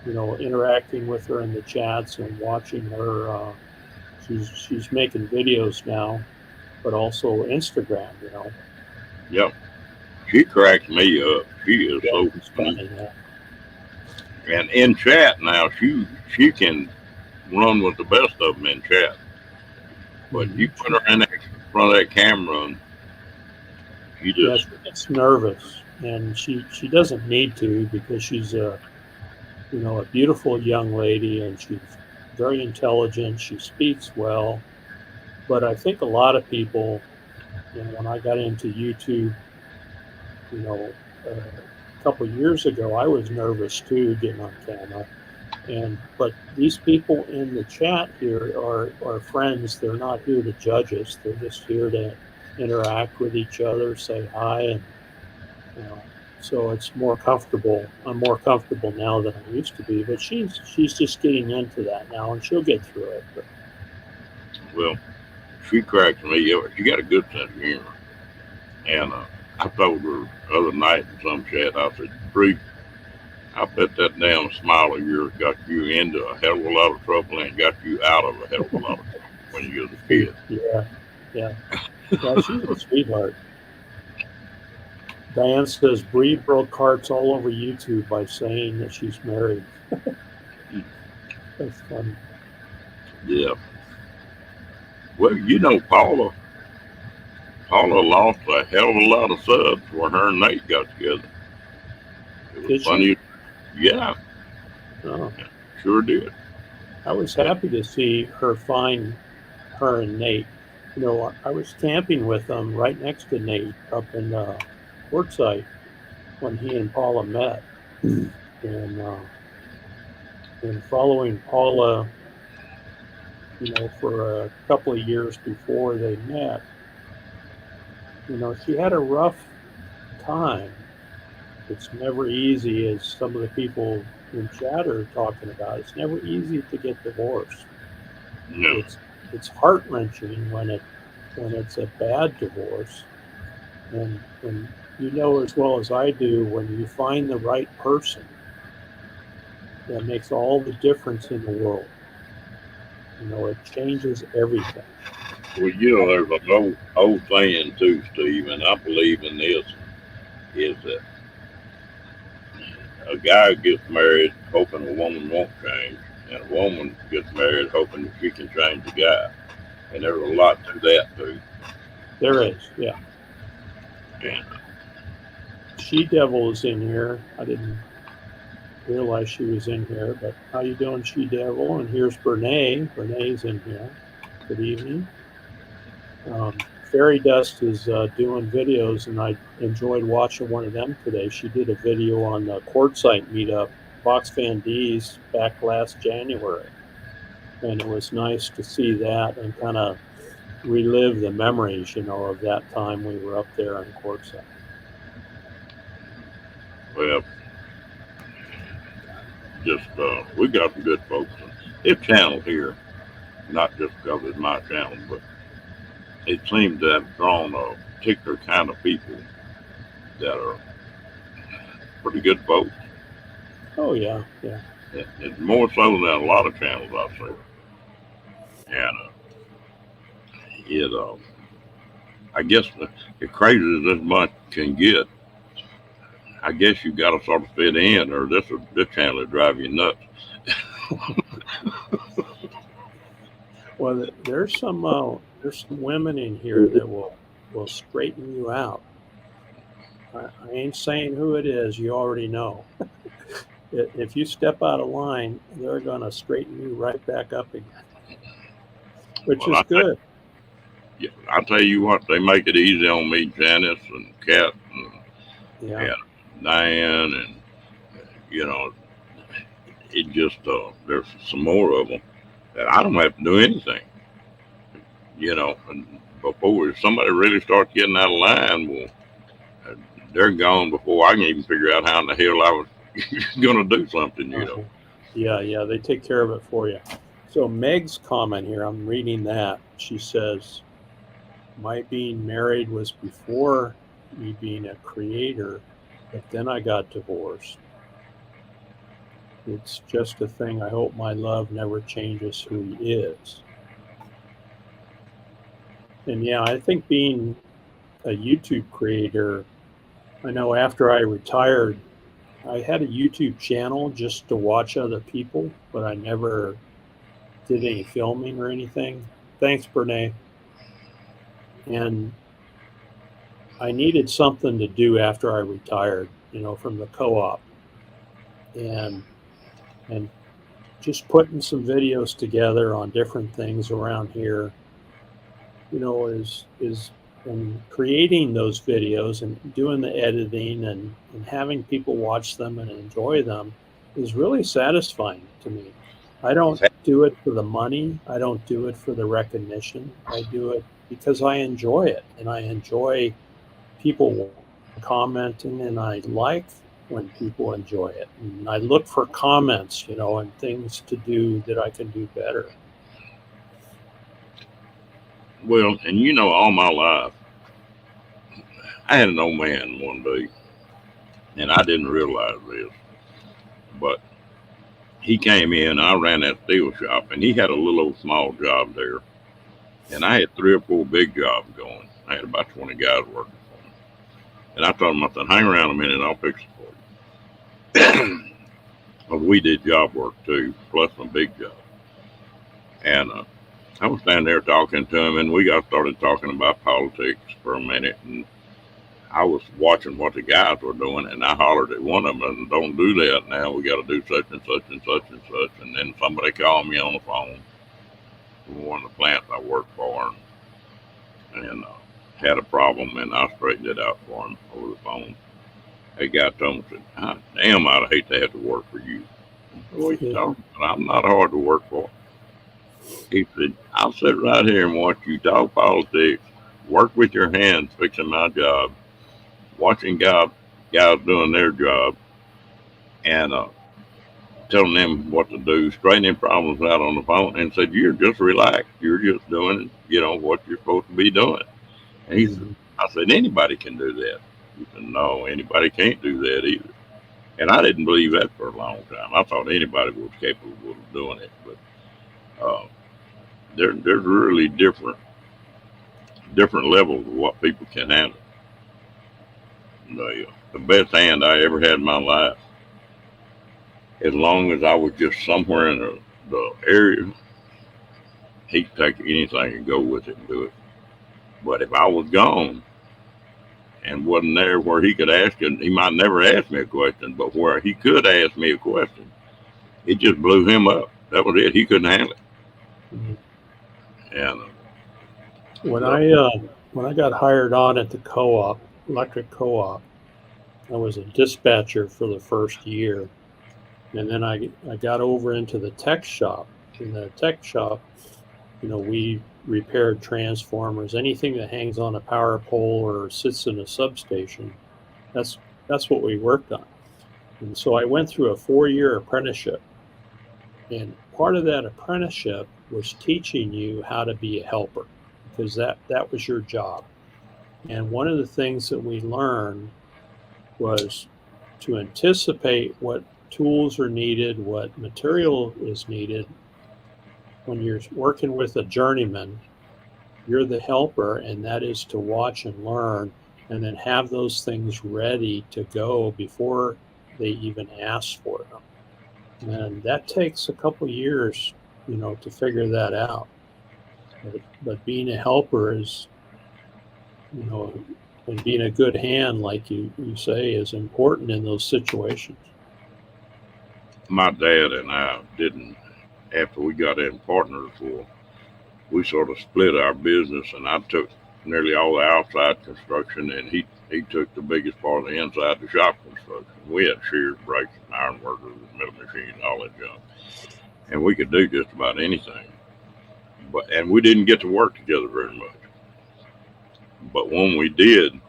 interacting with her in the chats and watching her. She's making videos now, but also Instagram. Yep. She cracks me up. She is Yeah, so she's funny. funny. Yeah. And in chat now, she can run with the best of them in chat. But you put her in front of that camera, and she Yeah, just she gets nervous, and she doesn't need to because she's a beautiful young lady, and she's very intelligent. She speaks well, but I think a lot of people, when I got into YouTube, a couple of years ago, I was nervous too getting on camera. But these people in the chat here are friends. They're not here to judge us. They're just here to interact with each other, say hi, and you know. So it's more comfortable. I'm more comfortable now than I used to be. But she's just getting into that now, and she'll get through it. But well, she cracks me up. She got a good sense of humor. And I told her the other night in some chat, I said, Bree, I bet that damn smile of yours got you into a hell of a lot of trouble and got you out of a hell of a lot of trouble when you was a kid. yeah, yeah, yeah. She's a sweetheart. Diane says Bree broke hearts all over YouTube by saying that she's married. That's funny. Yeah. Well, Paula lost a hell of a lot of subs when her and Nate got together. It was Did she? funny. Yeah, Oh, sure did. I was happy to see her find her and Nate. I was camping with them right next to Nate up in Quartzsite when he and Paula met, and following Paula, for a couple of years before they met, she had a rough time. It's never easy, as some of the people in chat are talking about. It's never easy to get divorced. No. It's heart wrenching when it's a bad divorce, and as well as I do, when you find the right person, that makes all the difference in the world. It changes everything. Well, there's an old saying too, Steve, and I believe in this, is that a guy gets married hoping a woman won't change, and a woman gets married hoping that she can change the guy. And there's a lot to that too. There is, yeah. Yeah. She Devil is in here. I didn't realize she was in here, but how you doing, She Devil? And here's Brene. Brene's in here. Good evening. Fairy Dust is doing videos, and I enjoyed watching one of them today. She did a video on the Quartzsite meetup, Box Fan D's, back last January. And it was nice to see that and kind of relive the memories, of that time we were up there on Quartzsite. Well, just we got some good folks. This channel here, not just because it's my channel, but it seems to have drawn a particular kind of people that are pretty good folks. Oh, yeah, yeah. It's more so than a lot of channels I've seen. And I guess the crazy as this bunch can get, I guess you got to sort of fit in, or this channel will drive you nuts. Well, there's some women in here that will straighten you out. I ain't saying who it is. You already know. If you step out of line, they're gonna straighten you right back up again, which Well, is good. I tell you what, they make it easy on me, Janice and Kat Yeah. and Diane, and it just there's some more of them that I don't have to do anything. And before somebody really starts getting out of line, well, they're gone before I can even figure out how in the hell I was going to do something. Yeah, they take care of it for you. So Meg's comment here, I'm reading that. She says, my being married was before me being a creator, but then I got divorced. It's just a thing. I hope my love never changes who he is. And yeah, I think being a YouTube creator, I know after I retired, I had a YouTube channel just to watch other people, but I never did any filming or anything. Thanks, Brene. And I needed something to do after I retired, from the co-op, and and just putting some videos together on different things around here, is and creating those videos and doing the editing and having people watch them and enjoy them is really satisfying to me. I don't do it for the money. I don't do it for the recognition. I do it because I enjoy it, and I enjoy people commenting, and I like when people enjoy it. And I look for comments, and things to do that I can do better. Well, and all my life, I had an old man one day, and I didn't realize this, but he came in. I ran that steel shop, and he had a little old small job there, and I had 3 or 4 big jobs going. I had about 20 guys working for me, and I told him, I said, "Hang around a minute, I'll fix it for you." But we did job work too, plus some big jobs, and I was standing there talking to him, and we got started talking about politics for a minute, and I was watching what the guys were doing, and I hollered at one of them, and "Don't do that now. We got to do such and such and such and such." And then somebody called me on the phone from one of the plants I worked for, and had a problem, and I straightened it out for him over the phone. A guy told me, said, "Damn, I'd hate to have to work for you." I said, "What are you talking about? I'm not hard to work for." He said, "I'll sit right here and watch you talk politics, work with your hands fixing my job, watching guys doing their job, and telling them what to do, straightening problems out on the phone." And said, "You're just relaxed. You're just doing, what you're supposed to be doing." And he said, Mhm. I said, "Anybody can do that." He said, "No, anybody can't do that either." And I didn't believe that for a long time. I thought anybody was capable of doing it, but uh, there's really different levels of what people can handle. The best hand I ever had in my life, as long as I was just somewhere in the area, he could take anything and go with it and do it. But if I was gone and wasn't there where he could ask it, he might never ask me a question, but where he could ask me a question, it just blew him up. That was it. He couldn't handle it. Mhm. And When the, I uh, when I got hired on at the co-op, electric co-op, I was a dispatcher for the first year, and then I got over into the tech shop. In the tech shop, we repaired transformers, anything that hangs on a power pole or sits in a substation. That's that's what we worked on. And so I went through a 4-year apprenticeship, and part of that apprenticeship was teaching you how to be a helper, because that was your job. And one of the things that we learned was to anticipate what tools are needed, what material is needed. When you're working with a journeyman, you're the helper, and that is to watch and learn and then have those things ready to go before they even ask for them. And that takes a couple years, to figure that out. But being a helper is, you know, and being a good hand, like you say, is important in those situations. my dad and I didn't, after we got in partners for, we sort of split our business, and I took nearly all the outside construction, and he took the biggest part of the inside, the shop construction. We had shears, brakes, iron workers, metal machines, all that junk, and we could do just about anything. And we didn't get to work together very much. But when we did,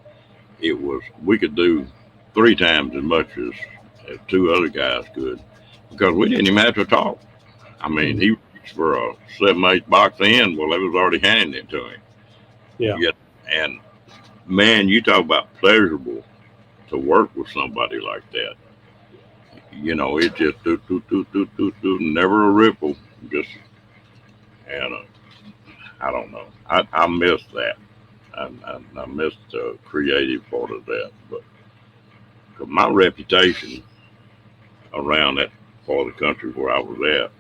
it was we could do 3 times as much as 2 other guys could because we didn't even have to talk. I mean, Mm. he reached for a 7/8 box in. Well, they was already handing it to him. Yeah. Yet, and man, you talk about pleasurable to work with somebody like that. It just do, never a ripple. Just and I don't know. I miss that. I miss the creative part of that. But 'cause my reputation around that part of the country where I was at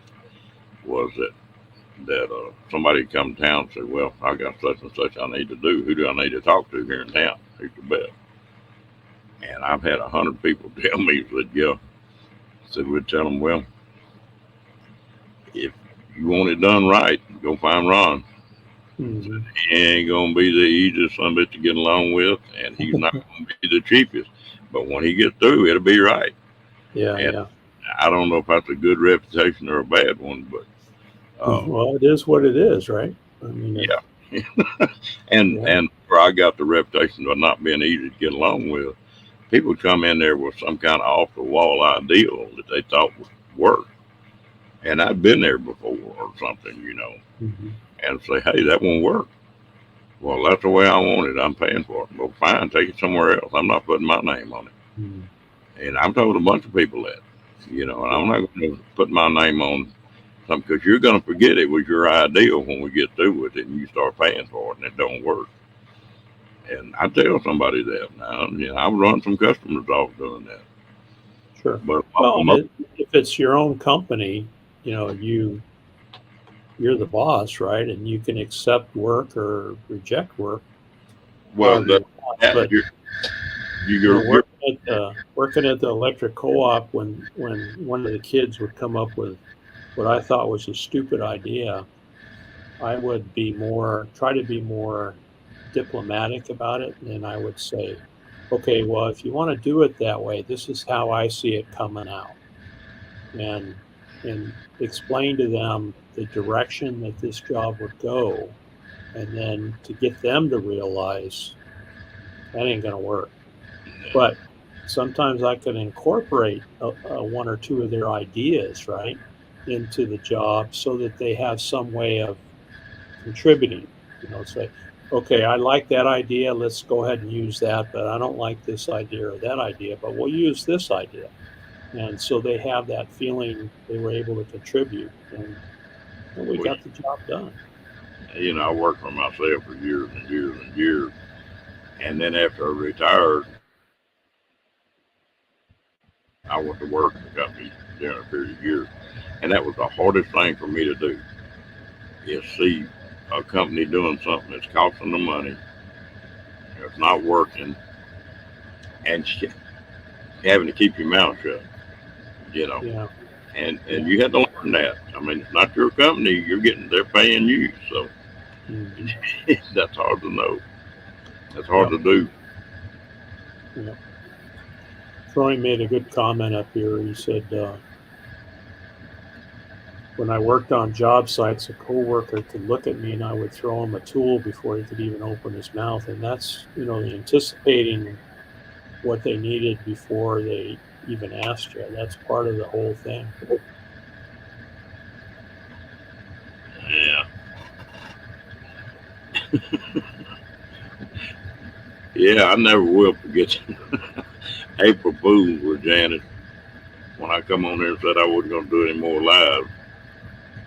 was that somebody come to town and say, "Well, I got such and such I need to do. Who do I need to talk to here in town? Who's the best?" And I've had 100 people tell me that, yeah. Said we'd tell them, well, if you want it done right, go find Ron. Hmm. He ain't gonna be the easiest son of a bitch to get along with, and he's not gonna be the cheapest. But when he gets through, it'll be right. Yeah, And yeah. I don't know if that's a good reputation or a bad one, but Well, it is what it is, right? I mean, yeah. and yeah, and where I got the reputation of not being easy to get along with, people come in there with some kind of off the wall ideal that they thought would work, and I'd been there before or something, hmm, and say, hey, that won't work. Well, that's the way I want it. I'm paying for it. Well, fine, take it somewhere else. I'm not putting my name on it. hmm, And I've told a bunch of people that, and I'm yeah, not going to put my name on something because you're going to forget it was your ideal when we get through with it and you start paying for it and it don't work. And I tell somebody that now. I've run some customers off doing that. sure. But Well, most, if it's your own company, you're the boss, right? And you can accept work or reject work well, however you want. that, But you're working at the electric co-op, when one of the kids would come up with what I thought was a stupid idea, I would try to be more diplomatic about it, and I would say, okay, well, if you want to do it that way, this is how I see it coming out, and explain to them the direction that this job would go, and then to get them to realize that ain't going to work. But sometimes I can incorporate one or two of their ideas, right, into the job so that they have some way of contributing. Say, okay, I like that idea. Let's go ahead and use that, but I don't like this idea or that idea, but we'll use this idea. And so they have that feeling they were able to contribute, and we well, got the job done. I worked for myself for years and years and years. And then after I retired, I went to work in the company during a period of years. And that was the hardest thing for me to do is see a company doing something that's costing them money, it's not working, and having to keep your mouth shut, you know. Yeah, And yeah. you had to learn that. I mean, it's not your company. They're paying you. So Hmm. that's hard to know. That's hard Yep, to do. yep. Troy made a good comment up here. He said, when I worked on job sites, a coworker could look at me and I would throw him a tool before he could even open his mouth. And that's, the anticipating what they needed before they even asked you. That's part of the whole thing. Yeah. Yeah, I never will forget April Fools with Janet when I come on here and said I wasn't going to do any more live.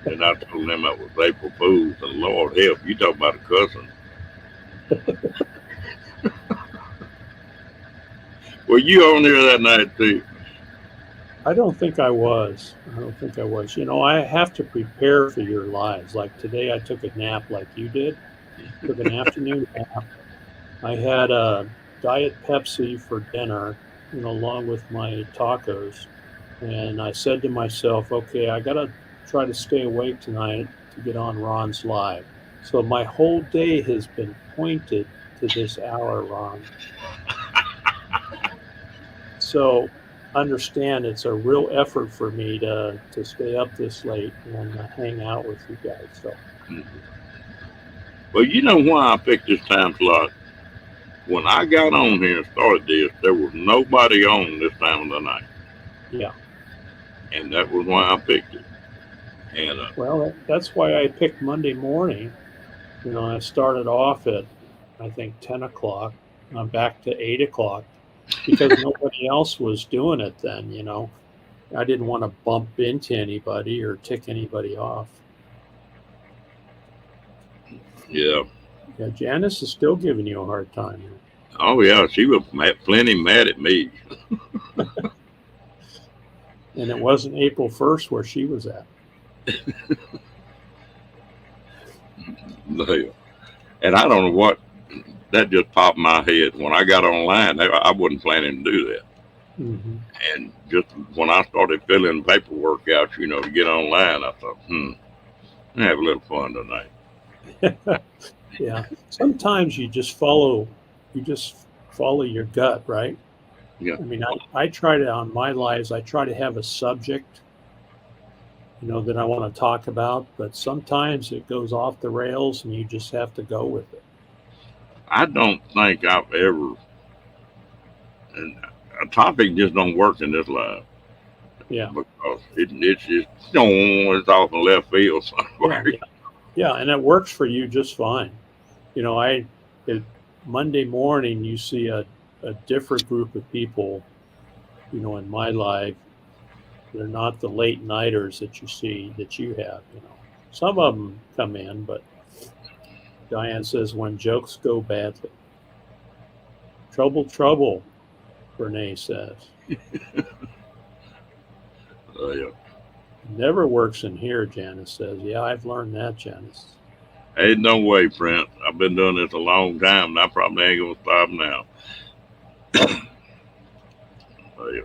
And I told them that was April Fools. And Lord help, you talk about a cussing. Well, you on there that night too. I don't think I was. I don't think I was. I have to prepare for your lives. Like today, I took a nap like you did, took an afternoon nap. I had a Diet Pepsi for dinner, along with my tacos. And I said to myself, okay, I got to try to stay awake tonight to get on Ron's live. So my whole day has been pointed to this hour, Ron. So understand it's a real effort for me to stay up this late and hang out with you guys. So Well, you know why I picked this time slot? When I got on here and started this, there was nobody on this time of the night. yeah, And that was why I picked it. And well, that's why I picked Monday morning. I started off at, I think, 10 o'clock. I'm back to 8 o'clock because nobody else was doing it then. I didn't want to bump into anybody or tick anybody off. Yeah. Yeah, Janice is still giving you a hard time. Oh yeah, she was plenty mad at me. And it wasn't April 1st where she was at. And I don't know what that just popped in my head when I got online. I wasn't planning to do that. Mm-hmm. And just when I started filling paperwork out, to get online, I thought, have a little fun tonight. Yeah. Sometimes you just follow your gut, right? Yeah. I mean, I try to, on my lives, I try to have a subject, that I want to talk about, but sometimes it goes off the rails and you just have to go with it. I don't think I've ever, and a topic just don't work in this life Yeah. because it's just, it's off in left field Yeah. somewhere. Yeah. Yeah. And it works for you just fine. Monday morning, you see a different group of people, in my life. They're not the late nighters that you see that you have. Some of them come in, but Diane says when jokes go badly. Trouble, trouble, Renee says. Yeah. Never works in here, Janice says. Yeah, I've learned that, Janice. Ain't no way, Prince. I've been doing this a long time, and I probably ain't gonna stop now. Yeah.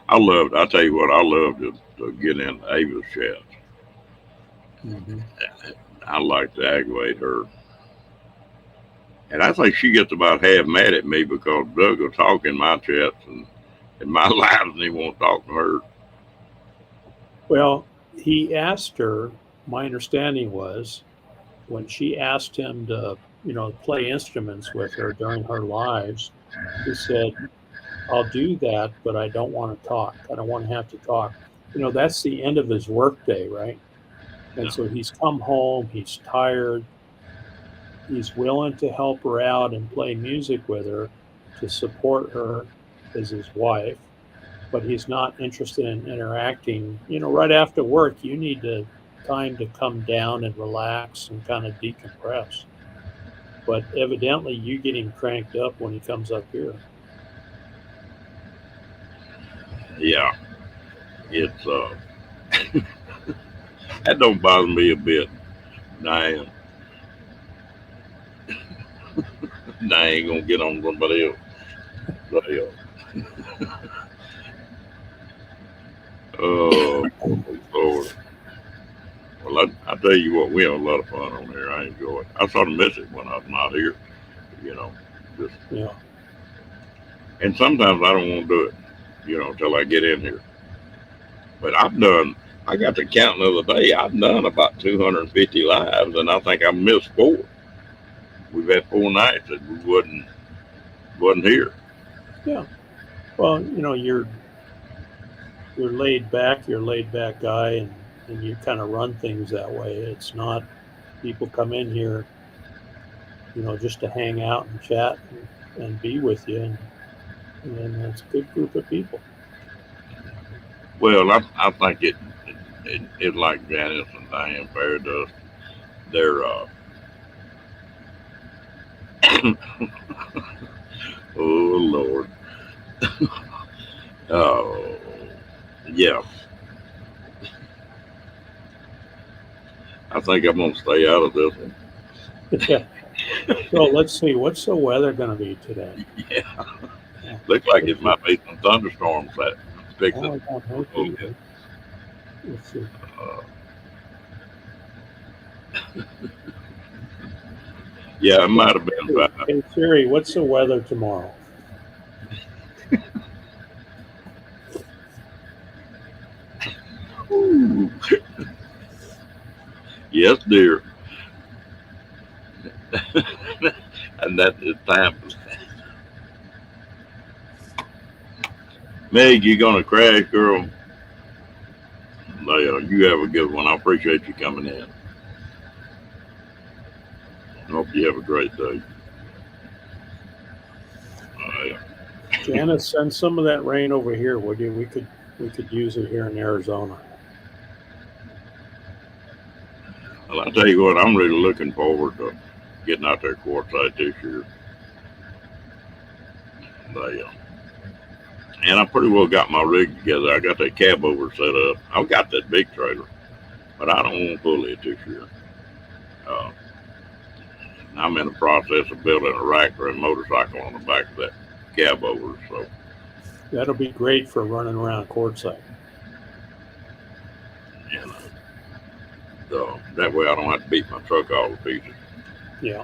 I tell you what, I love to get in Ava's chat. Mm-hmm. I like to aggravate her. And I think she gets about half mad at me because Doug will talk in my chats and in my lives and he won't talk to her. Well, he asked her, my understanding was, when she asked him to, play instruments with her during her lives, he said, I'll do that, but I don't want to talk. I don't want to have to talk. That's the end of his workday, right? And Yeah. so he's come home, he's tired, he's willing to help her out and play music with her to support her as his wife, but he's not interested in interacting. Right after work, you need time to come down and relax and kind of decompress. But evidently, you get him cranked up when he comes up here. Yeah. It's that don't bother me a bit. Diane. I ain't gonna get on somebody else. Somebody else. Oh Lord. Well, I tell you what, we have a lot of fun on here. I enjoy it. I sort of miss it when I'm not here. You know, just Yeah. and sometimes I don't want to do it. Till I get in here. But I've done. I got to count the other day. I've done about 250 lives, and I think I missed 4. We've had 4 nights that we wasn't here. Yeah. Well, you're laid back. You're a laid back guy, and you kind of run things that way. It's not people come in here, just to hang out and chat and be with you, and it's a good group of people. Well, I think it like Janice and Diane Fair does. They're oh Lord. Oh yeah. I think I'm gonna stay out of this one. Yeah. So let's see. What's the weather going to be today? Yeah. Yeah. Looks like it might be some thunderstorms that fix Oh, it. I don't know either. Let's see. Yeah, it might have been bad. Hey Siri, what's the weather tomorrow? Ooh. Yes, dear. And that is time. Meg, you gonna crash, girl? No, you have a good one. I appreciate you coming in. Hope you have a great day. Janice, send some of that rain over here, would you? We could use it here in Arizona. Well, I tell you what, I'm really looking forward to getting out there quartzsite this year. They, and I pretty well got my rig together. I got that cab over set up. I've got that big trailer, but I don't want to pull it this year. Uh, I'm in the process of building a rack and motorcycle on the back of that cab over, so That'll be great for running around quartzsite. you know, so that way I don't have to beat my truck all to pieces. Yeah.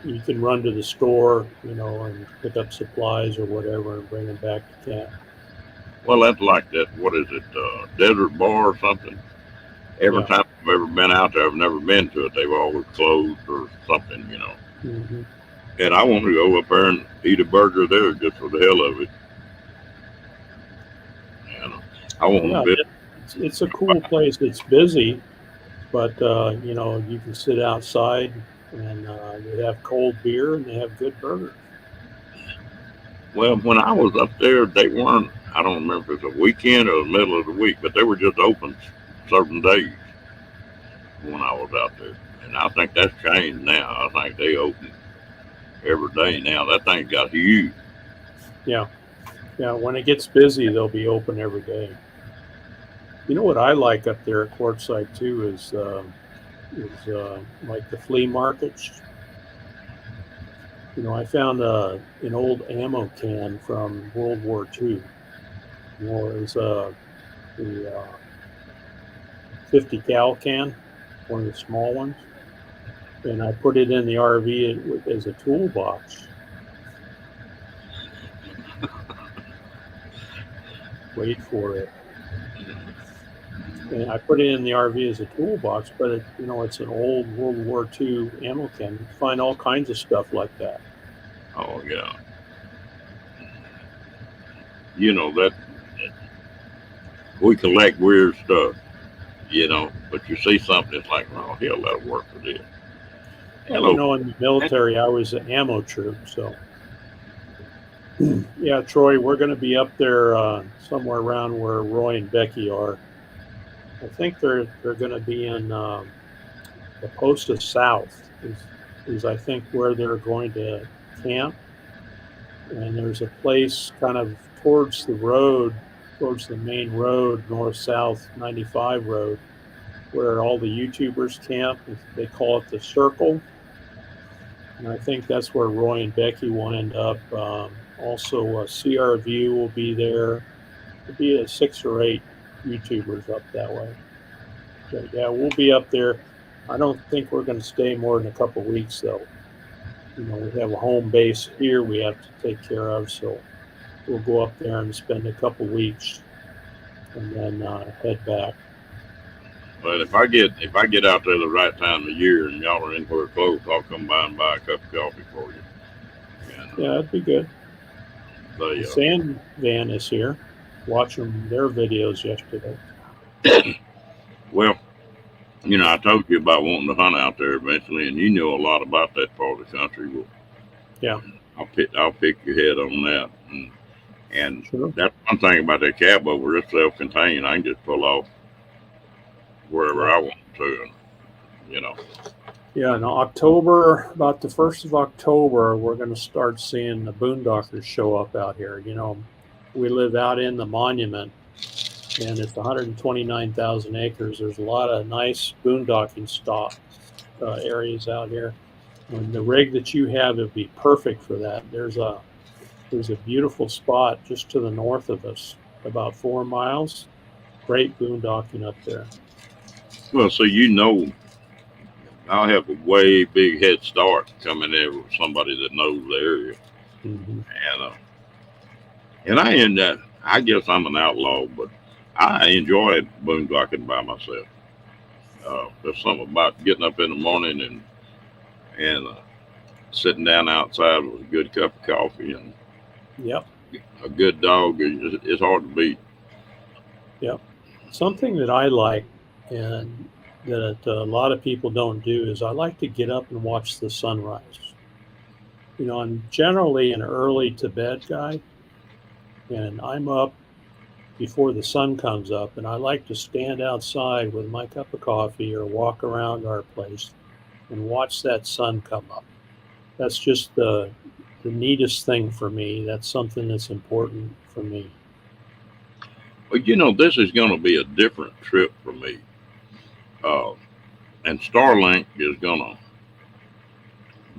You can run to the store, and pick up supplies or whatever and bring them back to camp. Well, that's like that. What is it? Desert Bar or something? Every Yeah. time I've ever been out there, I've never been to it. They've always closed or something, Mm-hmm. And I want to go up there and eat a burger there just for the hell of it. And I want Yeah, to visit. it's a cool place. It's busy, but you can sit outside and they have cold beer and they have good burgers. Well, when I was up there, they weren't. I don't remember if it was a weekend or the middle of the week, but they were just open certain days when I was out there. And I think that's changed now. I think they open every day now. That thing got huge. Yeah, yeah. When it gets busy, they'll be open every day. You know what I like up there at Quartzsite too is like the flea markets. I found an old ammo can from World War II. It was the 50 cal can, one of the small ones, and I put it in the RV as a toolbox. Wait for it. And I put it in the RV as a toolbox, but it's an old World War II ammo can. You find all kinds of stuff like that. Oh yeah. That we collect weird stuff. But you see something, it's like, oh hell, that'll work for this. Hello. In the military, I was an ammo troop, so yeah, Troy, we're going to be up there somewhere around where Roy and Becky are. I think they're going to be in the Posta South is I think where they're going to camp, and there's a place kind of towards the road, towards the main road, north-south 95 road, where all the YouTubers camp. They call it the Circle, and I think that's where Roy and Becky will end up. Also, CRView will be there. There'll be 6 or 8 YouTubers up that way. So, yeah, we'll be up there. I don't think we're going to stay more than a couple of weeks, though. We have a home base here we have to take care of, so we'll go up there and spend a couple of weeks and then head back. But if I get out there the right time of year and y'all are anywhere close, I'll come by and buy a cup of coffee for you. And, Yeah, that'd be good. The Sand Van is here. Watching their videos yesterday. Well, I told you about wanting to hunt out there eventually, and you know a lot about that part of the country. Well, yeah, I'll pick your head on that. And sure. That's one thing about that cab over. It's self-contained. I can just pull off wherever I want to. Yeah, in October, about the 1st of October, we're going to start seeing the boondockers show up out here. We live out in the monument, and it's 129,000 acres. There's a lot of nice boondocking areas out here. And the rig that you have would be perfect for that. There's a beautiful spot just to the north of us, about 4 miles. Great boondocking up there. Well, so I'll have a way big head start coming in with somebody that knows the area. Mm-hmm. And I guess I'm an outlaw, but I enjoy boondocking by myself. There's something about getting up in the morning and sitting down outside with a good cup of coffee and yep, a good dog. It's hard to beat. Yep. Something that I like and that a lot of people don't do is I like to get up and watch the sunrise. I'm generally an early to bed guy, and I'm up before the sun comes up, and I like to stand outside with my cup of coffee or walk around our place and watch that sun come up. That's just the neatest thing for me. That's something that's important for me. But this is going to be a different trip for me. Uh, and Starlink is going to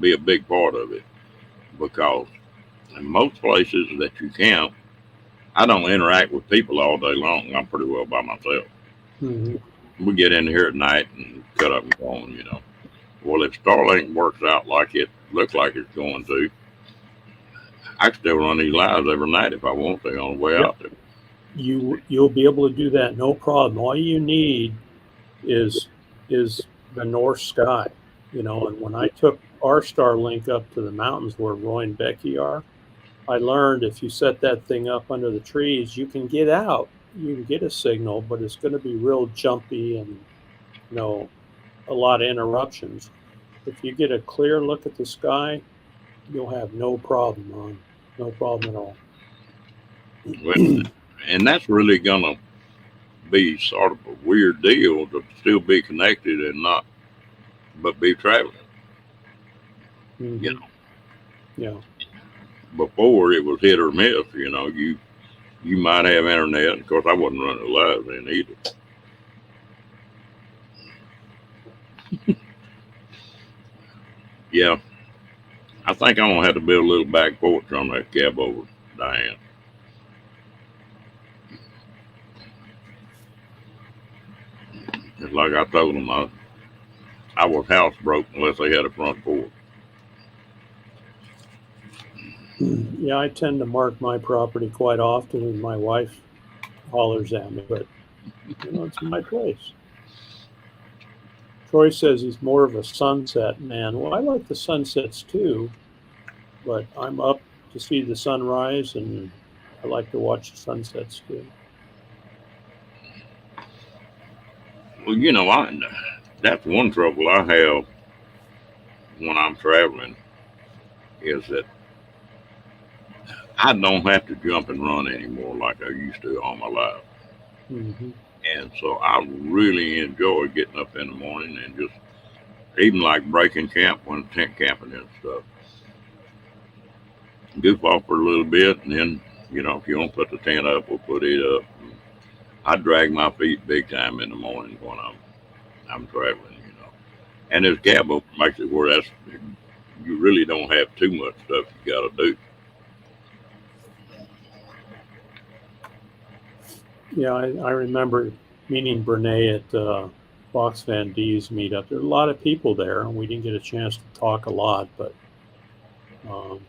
be a big part of it because in most places that you camp, I don't interact with people all day long. I'm pretty well by myself. Mm-hmm. We get in here at night and cut up and go on. Well, if Starlink works out like it looks like it's going to, I can still run these lives every night if I want to on the way Yep. out there. You'll be able to do that, no problem. All you need is is the north sky, And when I took our Starlink up to the mountains where Roy and Becky are, I learned if you set that thing up under the trees, you can get out. You can get a signal, but it's going to be real jumpy and a lot of interruptions. If you get a clear look at the sky, you'll have no problem no problem at all. And that's really going to be sort of a weird deal to still be connected and not, but be traveling. Mm-hmm. You know, Yeah. before it was hit or miss. You might have internet. Of course, I wasn't running live then either. Yeah, I think I'm gonna have to build a little back porch on that cab over, Diane. Just like I told them, I was housebroke unless they had a front porch. Yeah, I tend to mark my property quite often, and my wife hollers at me, but it's my place. Troy says he's more of a sunset man. Well, I like the sunsets too, but I'm up to see the sunrise, and I like to watch the sunsets too. Well, that's one trouble I have when I'm traveling is that I don't have to jump and run anymore like I used to all my life. Mm-hmm. And so I really enjoy getting up in the morning and just even like breaking camp when tent camping and stuff. Goof off for a little bit, and then if you want to put the tent up, we'll put it up. I drag my feet big time in the morning when I'm traveling. And this cab opener makes it where you really don't have too much stuff you got to do. Yeah, I remember meeting Brene at Fox Van D's meetup. There were a lot of people there, and we didn't get a chance to talk a lot, but um,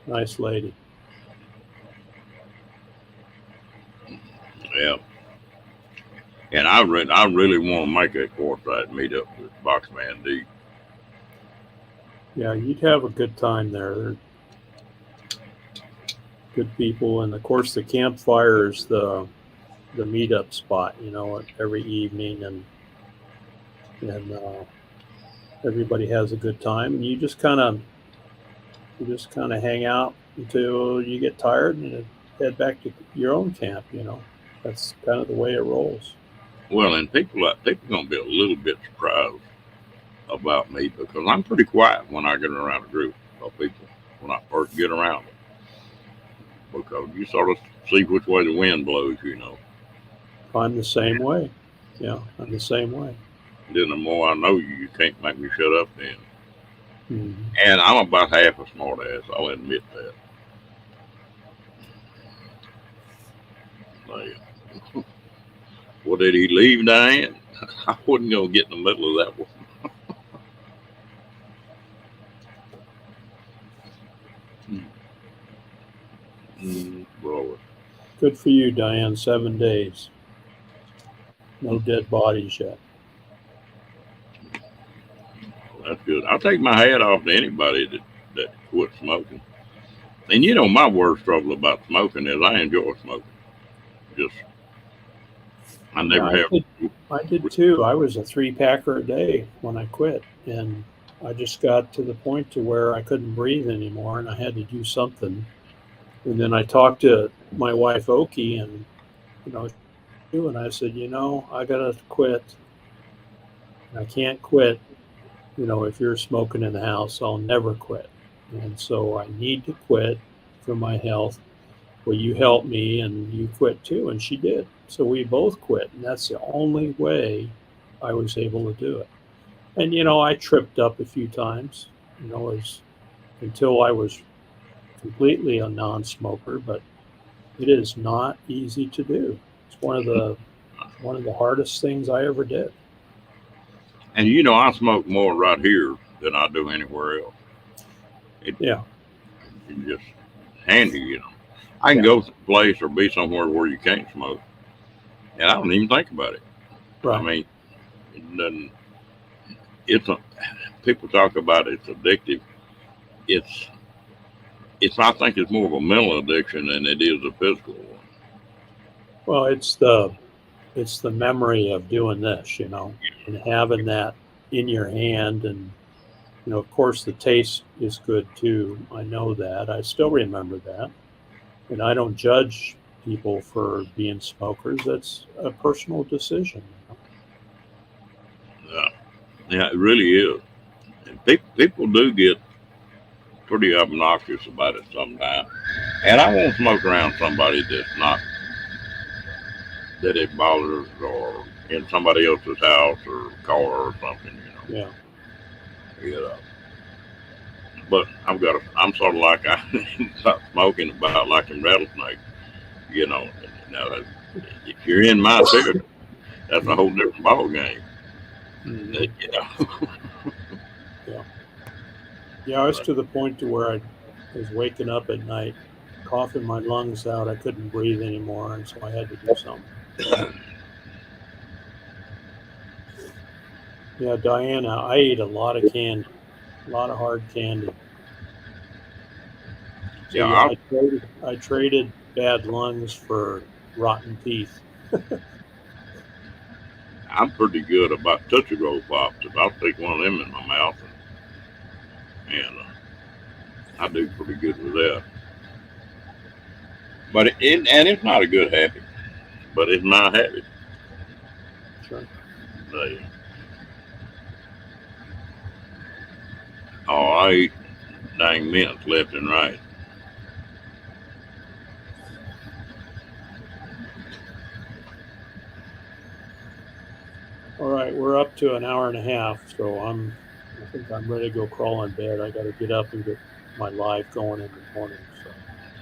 nice lady. Yeah. And I really want to make a courtside meetup with Fox Van D. Yeah, you'd have a good time there. They're good people, and of course the campfire is the meetup spot. Every evening, and everybody has a good time, and you just kind of hang out until you get tired and head back to your own camp. That's kind of the way it rolls. Well, and people gonna be a little bit surprised about me because I'm pretty quiet when I get around a group of people when I first get around them because you sort of see which way the wind blows. I'm the same way. Yeah, I'm the same way. Then the more I know you, you can't make me shut up then. Mm-hmm. And I'm about half a smart ass, I'll admit that. Like, well, did he leave, Diane? I wouldn't go get in the middle of that one. Bro, Good for you, Diane. 7 days. No dead bodies yet. that's good. I'll take my hat off to anybody that quit smoking. And my worst trouble about smoking is I enjoy smoking. Just I never Yeah, have. I did too. I was a 3-packer a day when I quit, and I just got to the point to where I couldn't breathe anymore, and I had to do something. And then I talked to my wife Oki, and and I said, I gotta quit. I can't quit. If you're smoking in the house, I'll never quit. And so I need to quit for my health. Well, you helped me and you quit too. And she did. So we both quit. And that's the only way I was able to do it. And, I tripped up a few times, as until I was completely a non smoker, but it is not easy to do. It's one of the hardest things I ever did. And I smoke more right here than I do anywhere else. It, Yeah. it's just handy. I can Yeah. go to a place or be somewhere where you can't smoke, and I don't even think about it. I Right. mean, it doesn't, it's a, people talk about it's addictive. It's it's I think it's more of a mental addiction than it is a physical one. Well, it's the memory of doing this, and having that in your hand. And, of course, the taste is good too. I know that. I still remember that. And I don't judge people for being smokers. That's a personal decision. Yeah, yeah, it really is. And people do get pretty obnoxious about it sometimes. And I won't smoke around somebody that's not that it bothers or in somebody else's house or car or something. Yeah. You know. But I'm sort of like I stop smoking about liking rattlesnakes. You know, now if you're in my territory, that's a whole different ball game. Hmm. You know. Yeah. Yeah. I was to the point to where I was waking up at night, coughing my lungs out. I couldn't breathe anymore. And so I had to do something. Yeah. Diana, I ate a lot of candy, a lot of hard candy. So Yeah, yeah, I traded bad lungs for rotten teeth. I'm pretty good about Tootsie Roll pops. If I'll stick one of them in my mouth, and I do pretty good with that. But and it's not a good habit, but it's my habit. Sure. They, oh, I eat dang mints left and right. All right, we're up to an hour and a half, so I think I'm ready to go crawl in bed. I got to get up and get my live going in the morning. So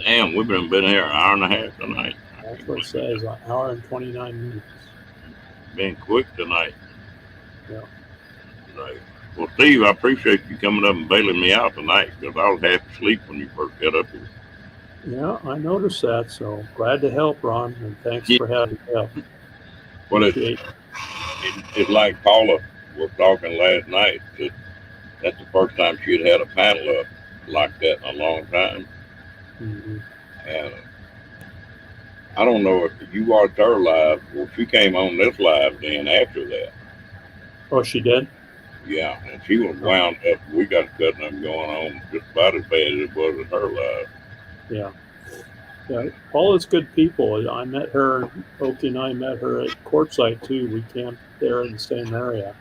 Damn, we've been here an hour and a half tonight. I that's can't what it believe says, an hour and 29 minutes. it. Been quick tonight. Yeah. Like, well, Steve, I appreciate you coming up and bailing me out tonight because I was half asleep when you first got up here. Yeah, I noticed that. So glad to help, Ron, and thanks Yeah, for having me up. well, Appreciate it's like Paula was talking last night. That's the first time she'd had a panel up like that in a long time. it. Hmm. And I don't know if you watched her live. Well, she came on this live then after that. Oh, she did? Yeah, and she was Oh, wound up. We got cutting up going on just about as bad as it was with her live. yeah. Yeah, Paula's good people. I met her, Oki and I met her at Quartzsite too. We camped there in the same area.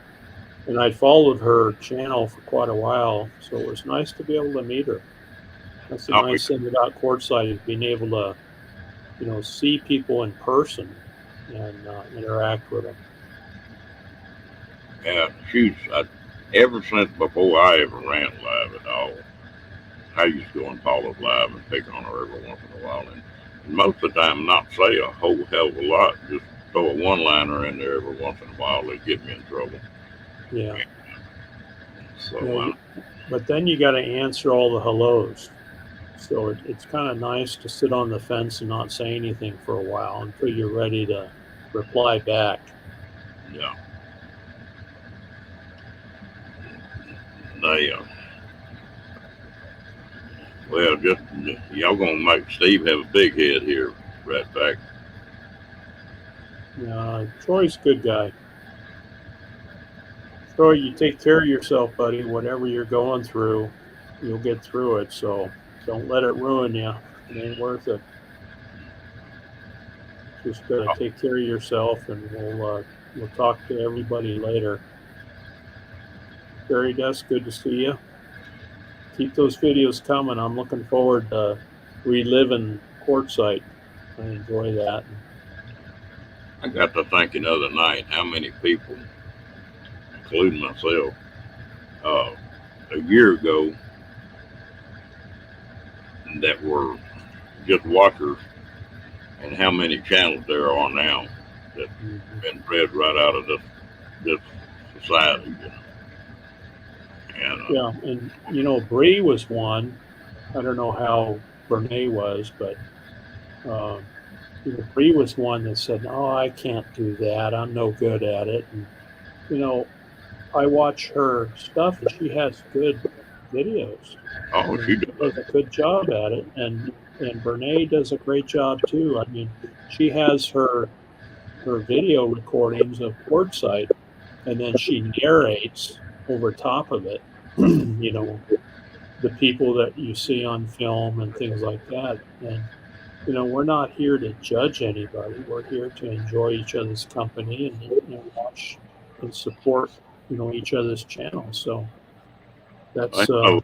And I followed her channel for quite a while, so it was nice to be able to meet her. That's the Oh, nice thing about Quartzsite is being able to, see people in person and interact with them. yeah, ever since before I ever ran live at all, I used to go on Paula's live and pick on her every once in a while. And most of the time, not say a whole hell of a lot, just throw a one liner in there every once in a while that get me in trouble. Yeah, So, yeah. But then you got to answer all the hellos. So it's kind of nice to sit on the fence and not say anything for a while until you're ready to reply back. yeah, they, well, just y'all gonna make Steve have a big head here, right back. Troy's a good guy. Troy, you take care of yourself, buddy. Whatever you're going through, you'll get through it. So don't let it ruin you. It ain't worth it. Just take care of yourself, and we'll talk to everybody later. Very Dust, good to see you. Keep those videos coming. I'm looking forward to reliving Quartzsite. I enjoy that. I got to thinking the other night how many people, including myself, uh, a year ago that were just watchers, and how many channels there are now that have been bred right out of this society. And Yeah, and Bree was one. I don't know how Brene was, but Bree was one that said, "Oh, I can't do that. I'm no good at it." And you know, I watch her stuff, and she has good videos, oh, she and does. does a good job at it. And Brene does a great job too. I mean, she has her video recordings of Quartzsite, and then she narrates over top of it. The people that you see on film and things like that. And we're not here to judge anybody. We're here to enjoy each other's company and watch and support each other's channels. So I that's know.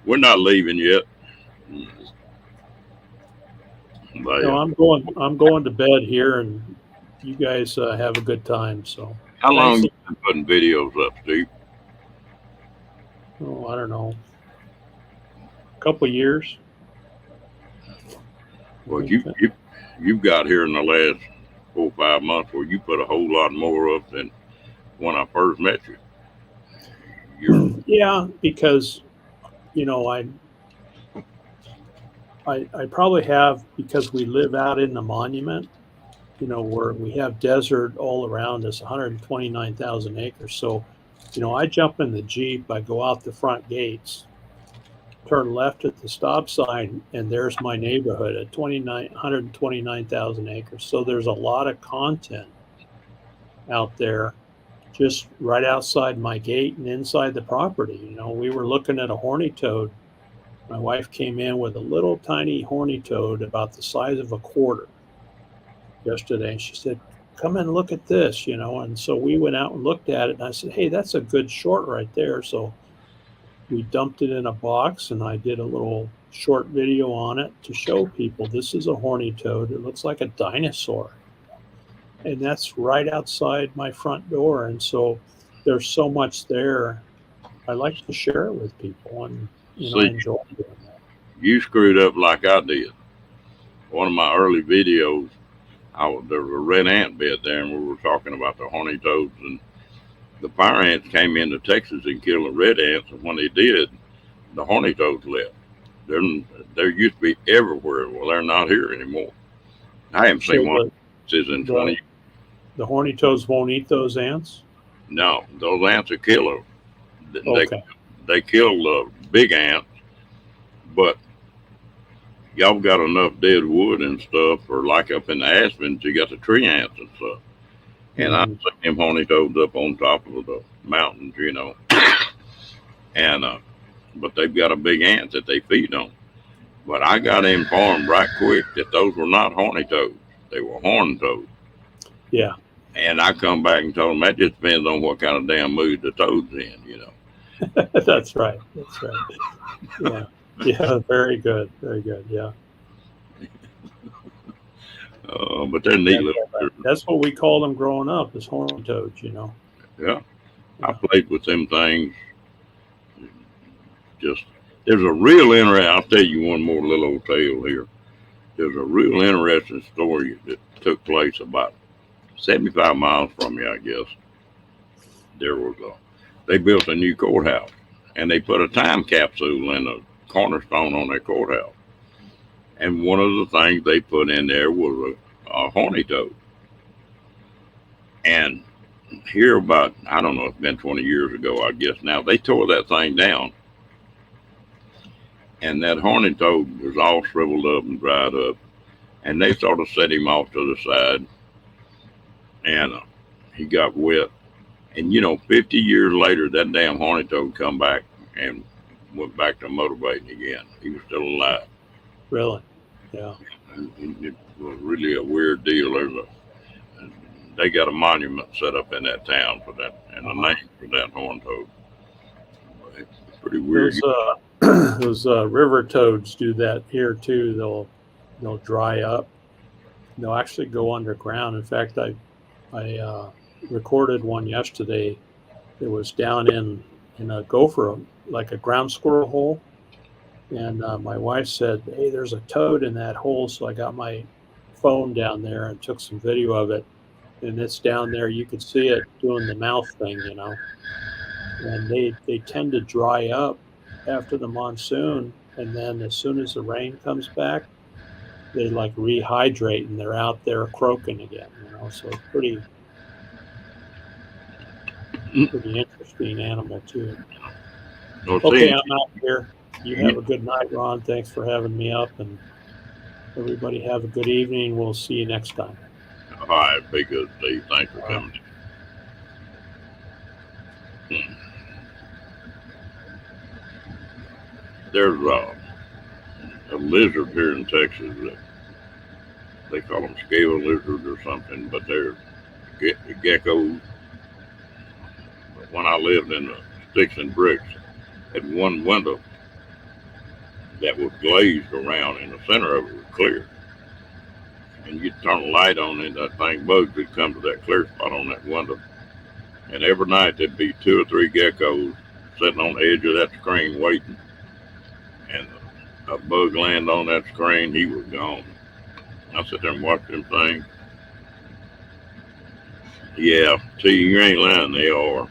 We're not leaving yet. But, I'm going to bed here, and you guys have a good time. So how long thanks. you been putting videos up, Steve? Oh, I don't know, a couple years. Well, you've got here in the last 4 or 5 months where you put a whole lot more up than when I first met you. Yeah, because I probably have, because we live out in the monument, where we have desert all around us, 129,000 acres. So, I jump in the Jeep, I go out the front gates, turn left at the stop sign, and there's my neighborhood at 129,000 acres. So there's a lot of content out there just right outside my gate and inside the property. We were looking at a horny toad. My wife came in with a little tiny horny toad about the size of a quarter yesterday, and she said, "Come and look at this," And so we went out and looked at it, and I said, "Hey, that's a good short right there." So we dumped it in a box, and I did a little short video on it to show people this is a horny toad. It looks like a dinosaur, and that's right outside my front door. And so there's so much there. I like to share it with people, and I See, enjoy doing that. you screwed up like I did. One of my early videos, there was a red ant bed there, and we were talking about the horny toads, and the fire ants came into Texas and killed the red ants, and when they did, the horny toads left. They're, they used to be everywhere. Well, they're not here anymore. I haven't So seen one since in 20 the years. the horny toads won't eat those ants. No, those ants are killer. They, Okay. they kill the big ants, but y'all got enough dead wood and stuff, or like up in the Aspens, you got the tree ants and stuff. And I've Mm-hmm. seen them horny toads up on top of the mountains. And but they've got a big ant that they feed on. But I got informed right quick that those were not horny toads; they were horned toads. Yeah. And I come back and told them that just depends on what kind of damn mood the toad's in. That's right. That's right. Yeah. Yeah. Very good. Very good. Yeah. But they're neat That's, little that's what we called them growing up, as horny toads. Yeah, I Yeah. played with them things. Just there's a real interesting. I'll tell you one more little old tale here. There's a real interesting story that took place about 75 miles from me, I guess. There was they built a new courthouse, and they put a time capsule in the cornerstone on their courthouse. And one of the things they put in there was a horny toad. And here about, I don't know, it's been 20 years ago, I guess now, they tore that thing down. And that horny toad was all shriveled up and dried up. And they sort of set him off to the side, and he got wet. And 50 years later, that damn horny toad come back and went back to motivating again. He was still alive. Really? Yeah. And it was really a weird deal. They got a monument set up in that town for that, and a Uh-huh. name for that horned toad. It's pretty weird. Those those river toads do that here too. They'll dry up. They'll actually go underground. In fact, I recorded one yesterday. It was down in a gopher, like a ground squirrel hole. And my wife said, "Hey, there's a toad in that hole." So I got my phone down there and took some video of it. And it's down there. You could see it doing the mouth thing, And they tend to dry up after the monsoon, and then as soon as the rain comes back, they like rehydrate and they're out there croaking again. So it's pretty interesting animal too. No Okay, seeing. I'm out here. You have a good night, Ron. Thanks for having me up, and everybody have a good evening. We'll see you next time. All right, be good, Steve. Thanks for All right. coming. There's a lizard here in Texas that they call them scale lizards or something, but they're geckos. But when I lived in the sticks and bricks, had one window that was glazed around, and the center of it was clear. And you'd turn a light on, and that thing bugs would come to that clear spot on that window. And every night there'd be two or three geckos sitting on the edge of that screen waiting. And a bug land on that screen, he was gone. I sit there and watch them things. Yeah, see, you ain't lying, they are.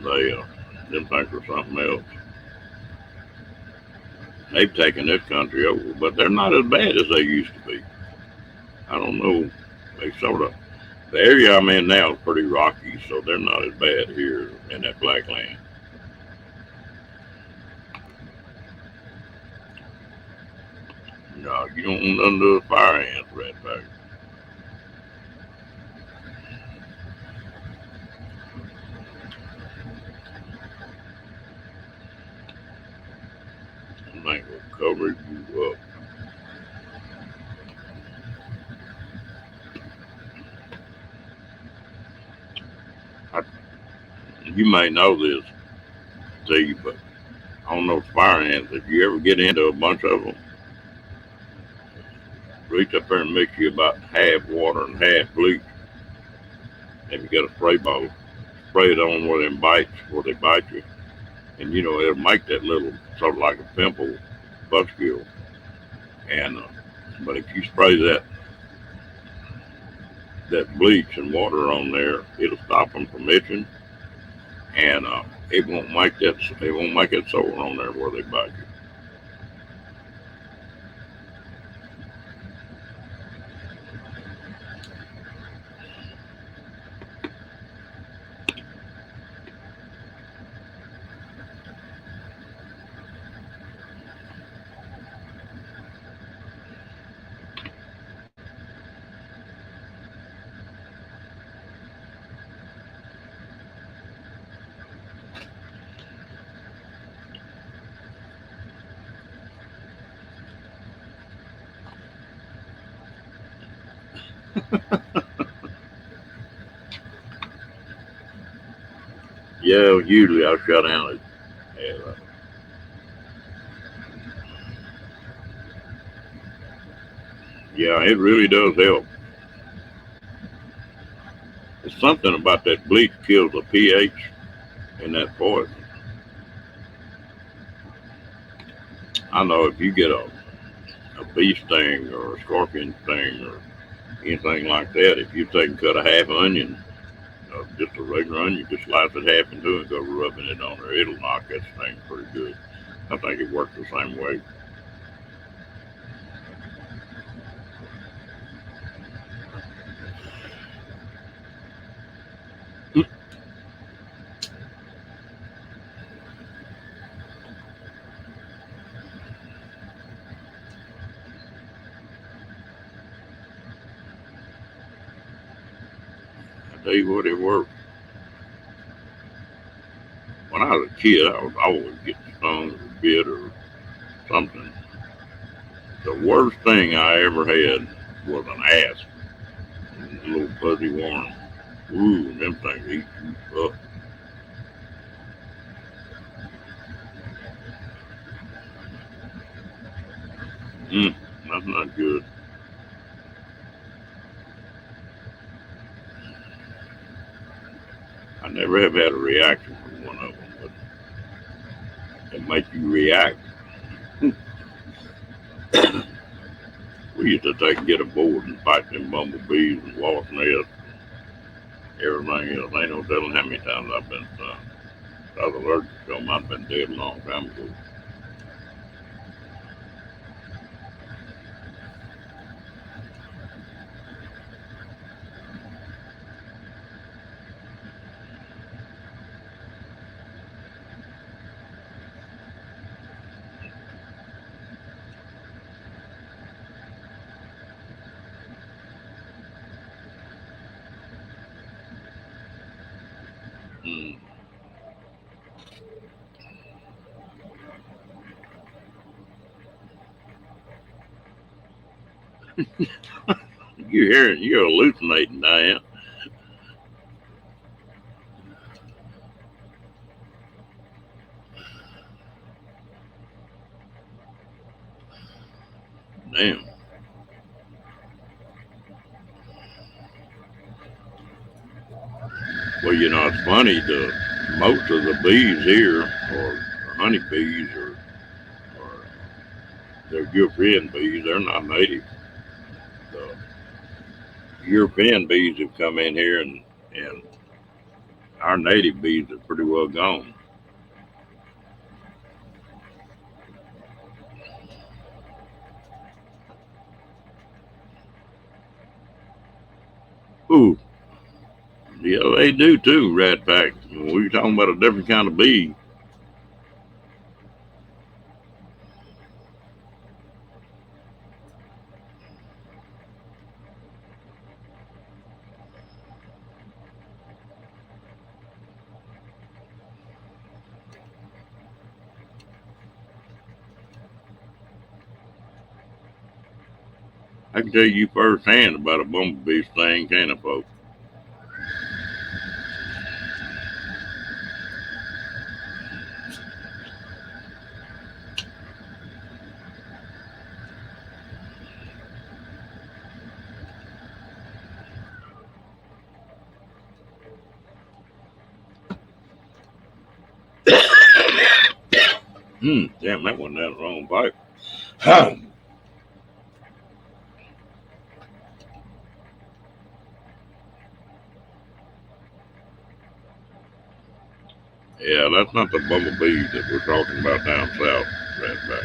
They, them things are something else. They've taken this country over, but they're not as bad as they used to be. I don't know. They sort of, the area I'm in now is pretty rocky, so they're not as bad here in that black land. No, you don't want none of the fire ants, rat pack. I think will cover you up. I, you may know this, Steve, but on those fire ants, if you ever get into a bunch of them, reach up there and mix you about half water and half bleach. And you got a spray bottle, spray it on where them bites, where they bite you. And it'll make that little sort of like a pimple pustule. And but if you spray that bleach and water on there, it'll stop them from itching, and it won't make it sore on there where they bite you. Yeah, usually I'll shut down it. Yeah, yeah, it really does help. It's something about that bleach kills the pH in that poison. I know if you get a bee sting or a scorpion sting or anything like that, if you take and cut a half onion, just a regular onion, just slice it half into it and go rubbing it on there, it'll knock that sting pretty good. I think it works the same way. I tell you what, it works. When I was was a kid, I was always getting stung or bit or something. The worst thing I ever had was an asp, a little fuzzy worm. Ooh, them things eat you up. Mm, that's not good. I never have had a reaction from one of them, but it makes you react. We used to take and get a board and fight them bumblebees and wasp nests, everything else. Ain't no telling how many times I've been stung. I was allergic to them. I'd been dead a long time ago. Mm. You're hallucinating, Diane. Damn. Well, it's funny. Most of the bees here are honeybees or they're European bees. They're not native. The European bees have come in here and our native bees are pretty well gone. Ooh, yeah, they do too, rat pack. When we were talking about a different kind of bee. I can tell you firsthand about a bumblebee sting, can't I, folks? Damn, that went down the wrong pipe. Yeah, that's not the bumblebees that we're talking about down south, rat pack.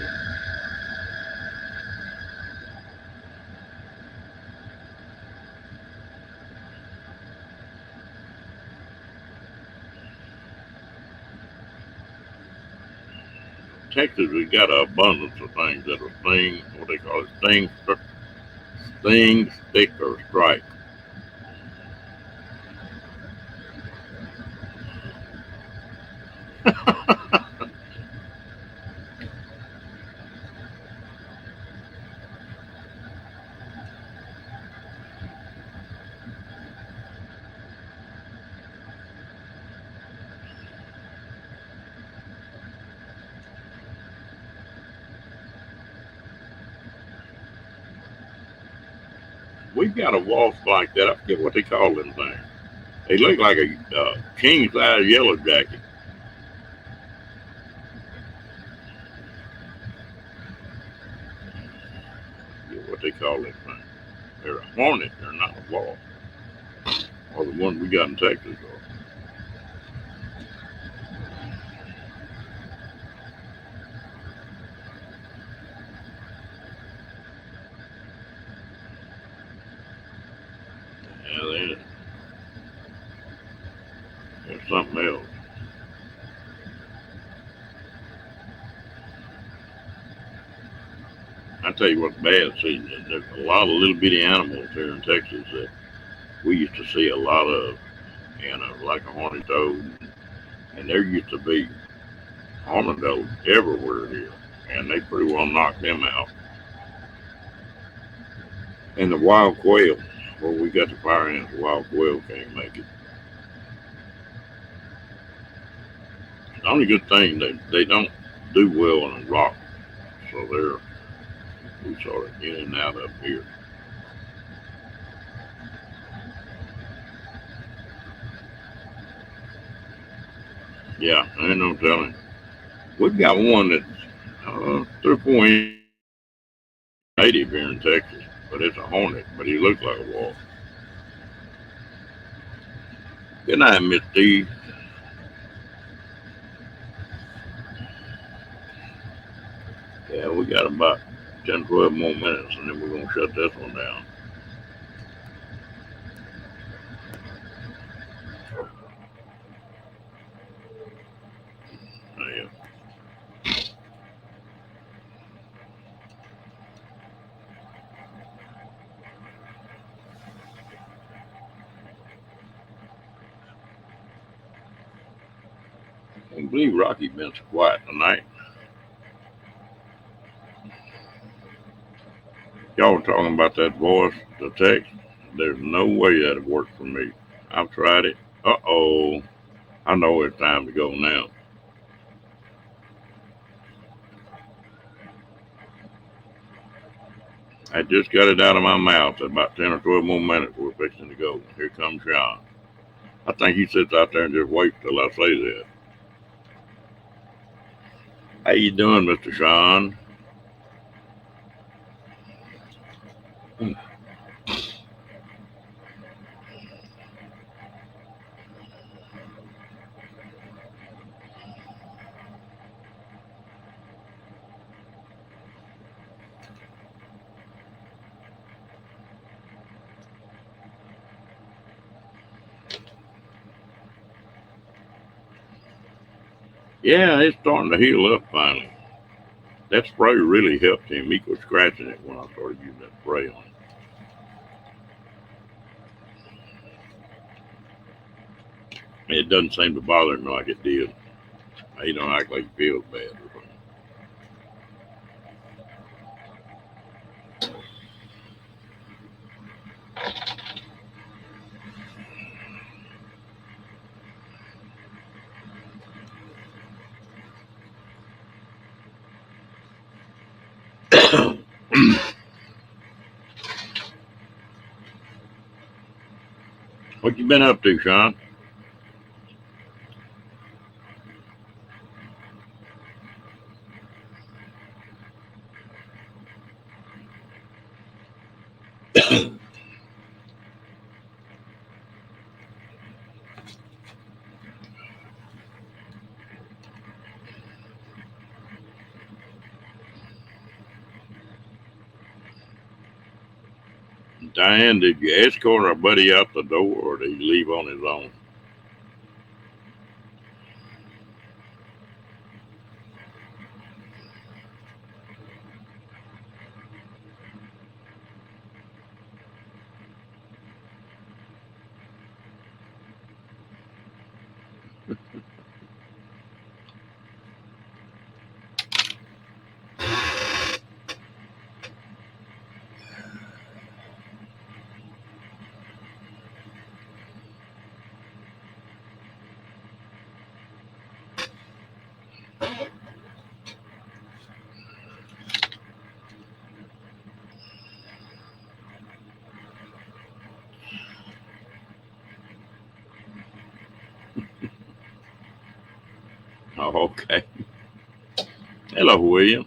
Texas, we got an abundance of things that are sting, what they call it, sting, stick, or strike. We've got a wasp like that. I forget what they call them things. They look like a king size yellow jacket. I forget what they call them things. They're a hornet. They're not a wasp. Or the one we got in Texas. Yeah, there's something else. I tell you what's bad seeing is there's a lot of little bitty animals here in Texas that we used to see a lot of, like a horned toad, and there used to be armadillos everywhere here, and they pretty well knocked them out. And the wild quail, where we got the fire ants, the wild quail can't make it. The only good thing they don't do well in a rock, so they're we sort of in and out up here. Yeah, I ain't no telling. We've got one that's 3 or 4 inches native here in Texas, but it's a hornet, but he looks like a wolf. Good night, Miss Steve. Yeah, we got about 10, 12 more minutes, and then we're going to shut this one down. Yeah. I can't believe Rocky been so quiet tonight. Y'all were talking about that voice, the text. There's no way that'd work for me. I've tried it. Uh-oh. I know it's time to go now. I just got it out of my mouth. About 10 or 12 more minutes, we're fixing to go. Here comes Sean. I think he sits out there and just waits till I say that. How you doing, Mr. Sean? Yeah, it's starting to heal up finally. That spray really helped him. He was scratching it when I started using that spray on him. It doesn't seem to bother him like it did. He don't act like he feels bad or something. What you been up to, Sean? Diane, did you escort our buddy out the door, or did he leave on his own? Oh, okay. Hello, William.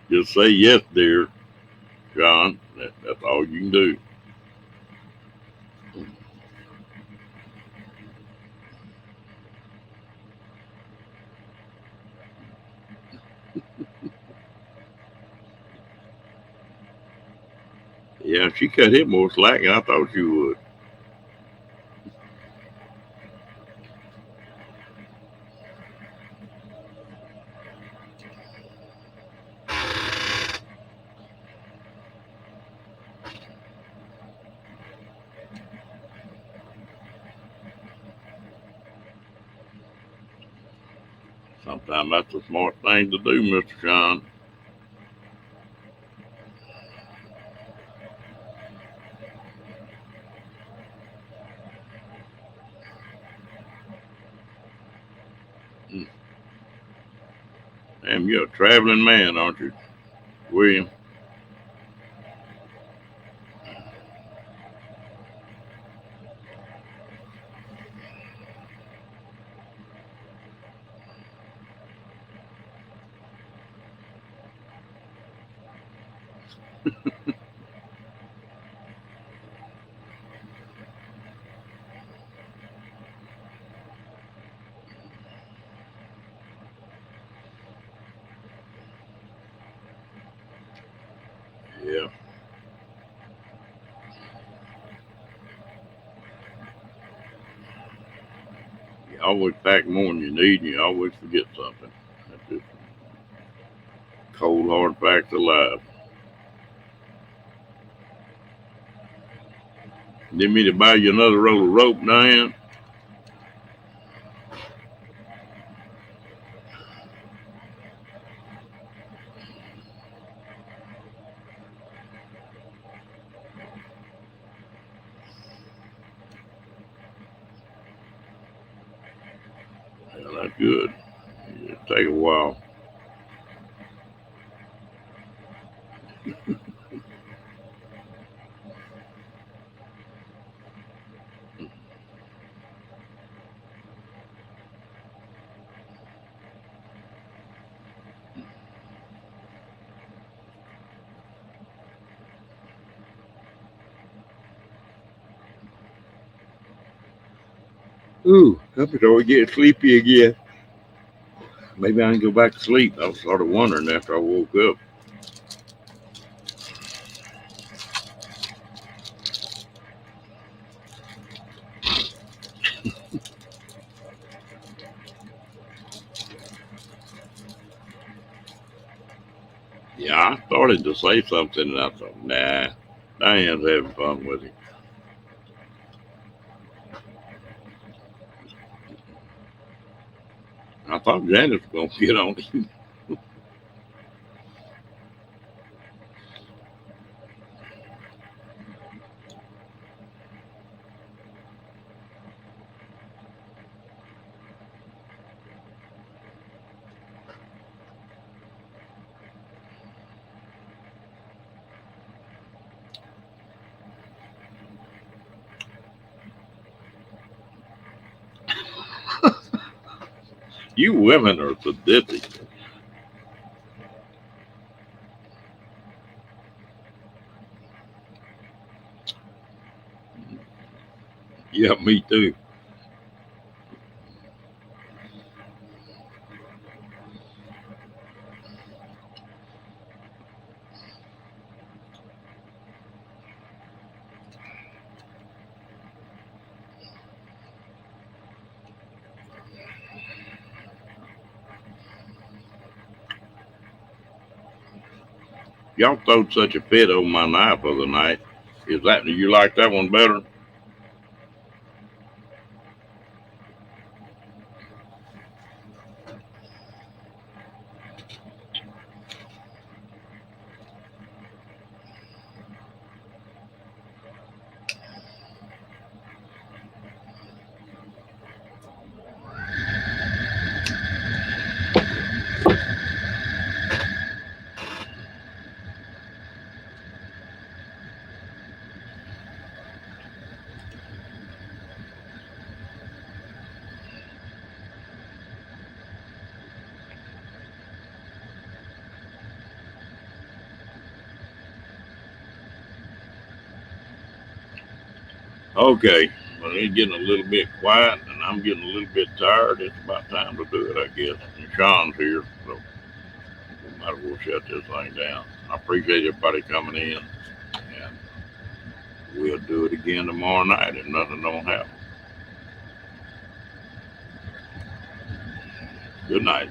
Just say yes, dear John. That's all you can do. Yeah, she cut him more slack than I thought she would. Sometimes that's a smart thing to do, Mr. Sean. Mm. Damn, you're a traveling man, aren't you, William? Yeah. You always pack more than you need, and you always forget something. That's just cold hard facts of life. Need me to buy you another roll of rope, Diane? Yeah, that's good. It take a while. Ooh, I'm before we get sleepy again. Maybe I can go back to sleep. I was sort of wondering after I woke up. Yeah, I started to say something, and I thought, nah, Diane's having fun with him. I thought Janice was going to get on him. You women are sadistic. Yeah, me too. Y'all throwed such a fit over my knife the other night. Is that, do you like that one better? Okay. Well, it's getting a little bit quiet, and I'm getting a little bit tired. It's about time to do it, I guess. And Sean's here, so we might as well shut this thing down. I appreciate everybody coming in. And we'll do it again tomorrow night if nothing don't happen. Good night.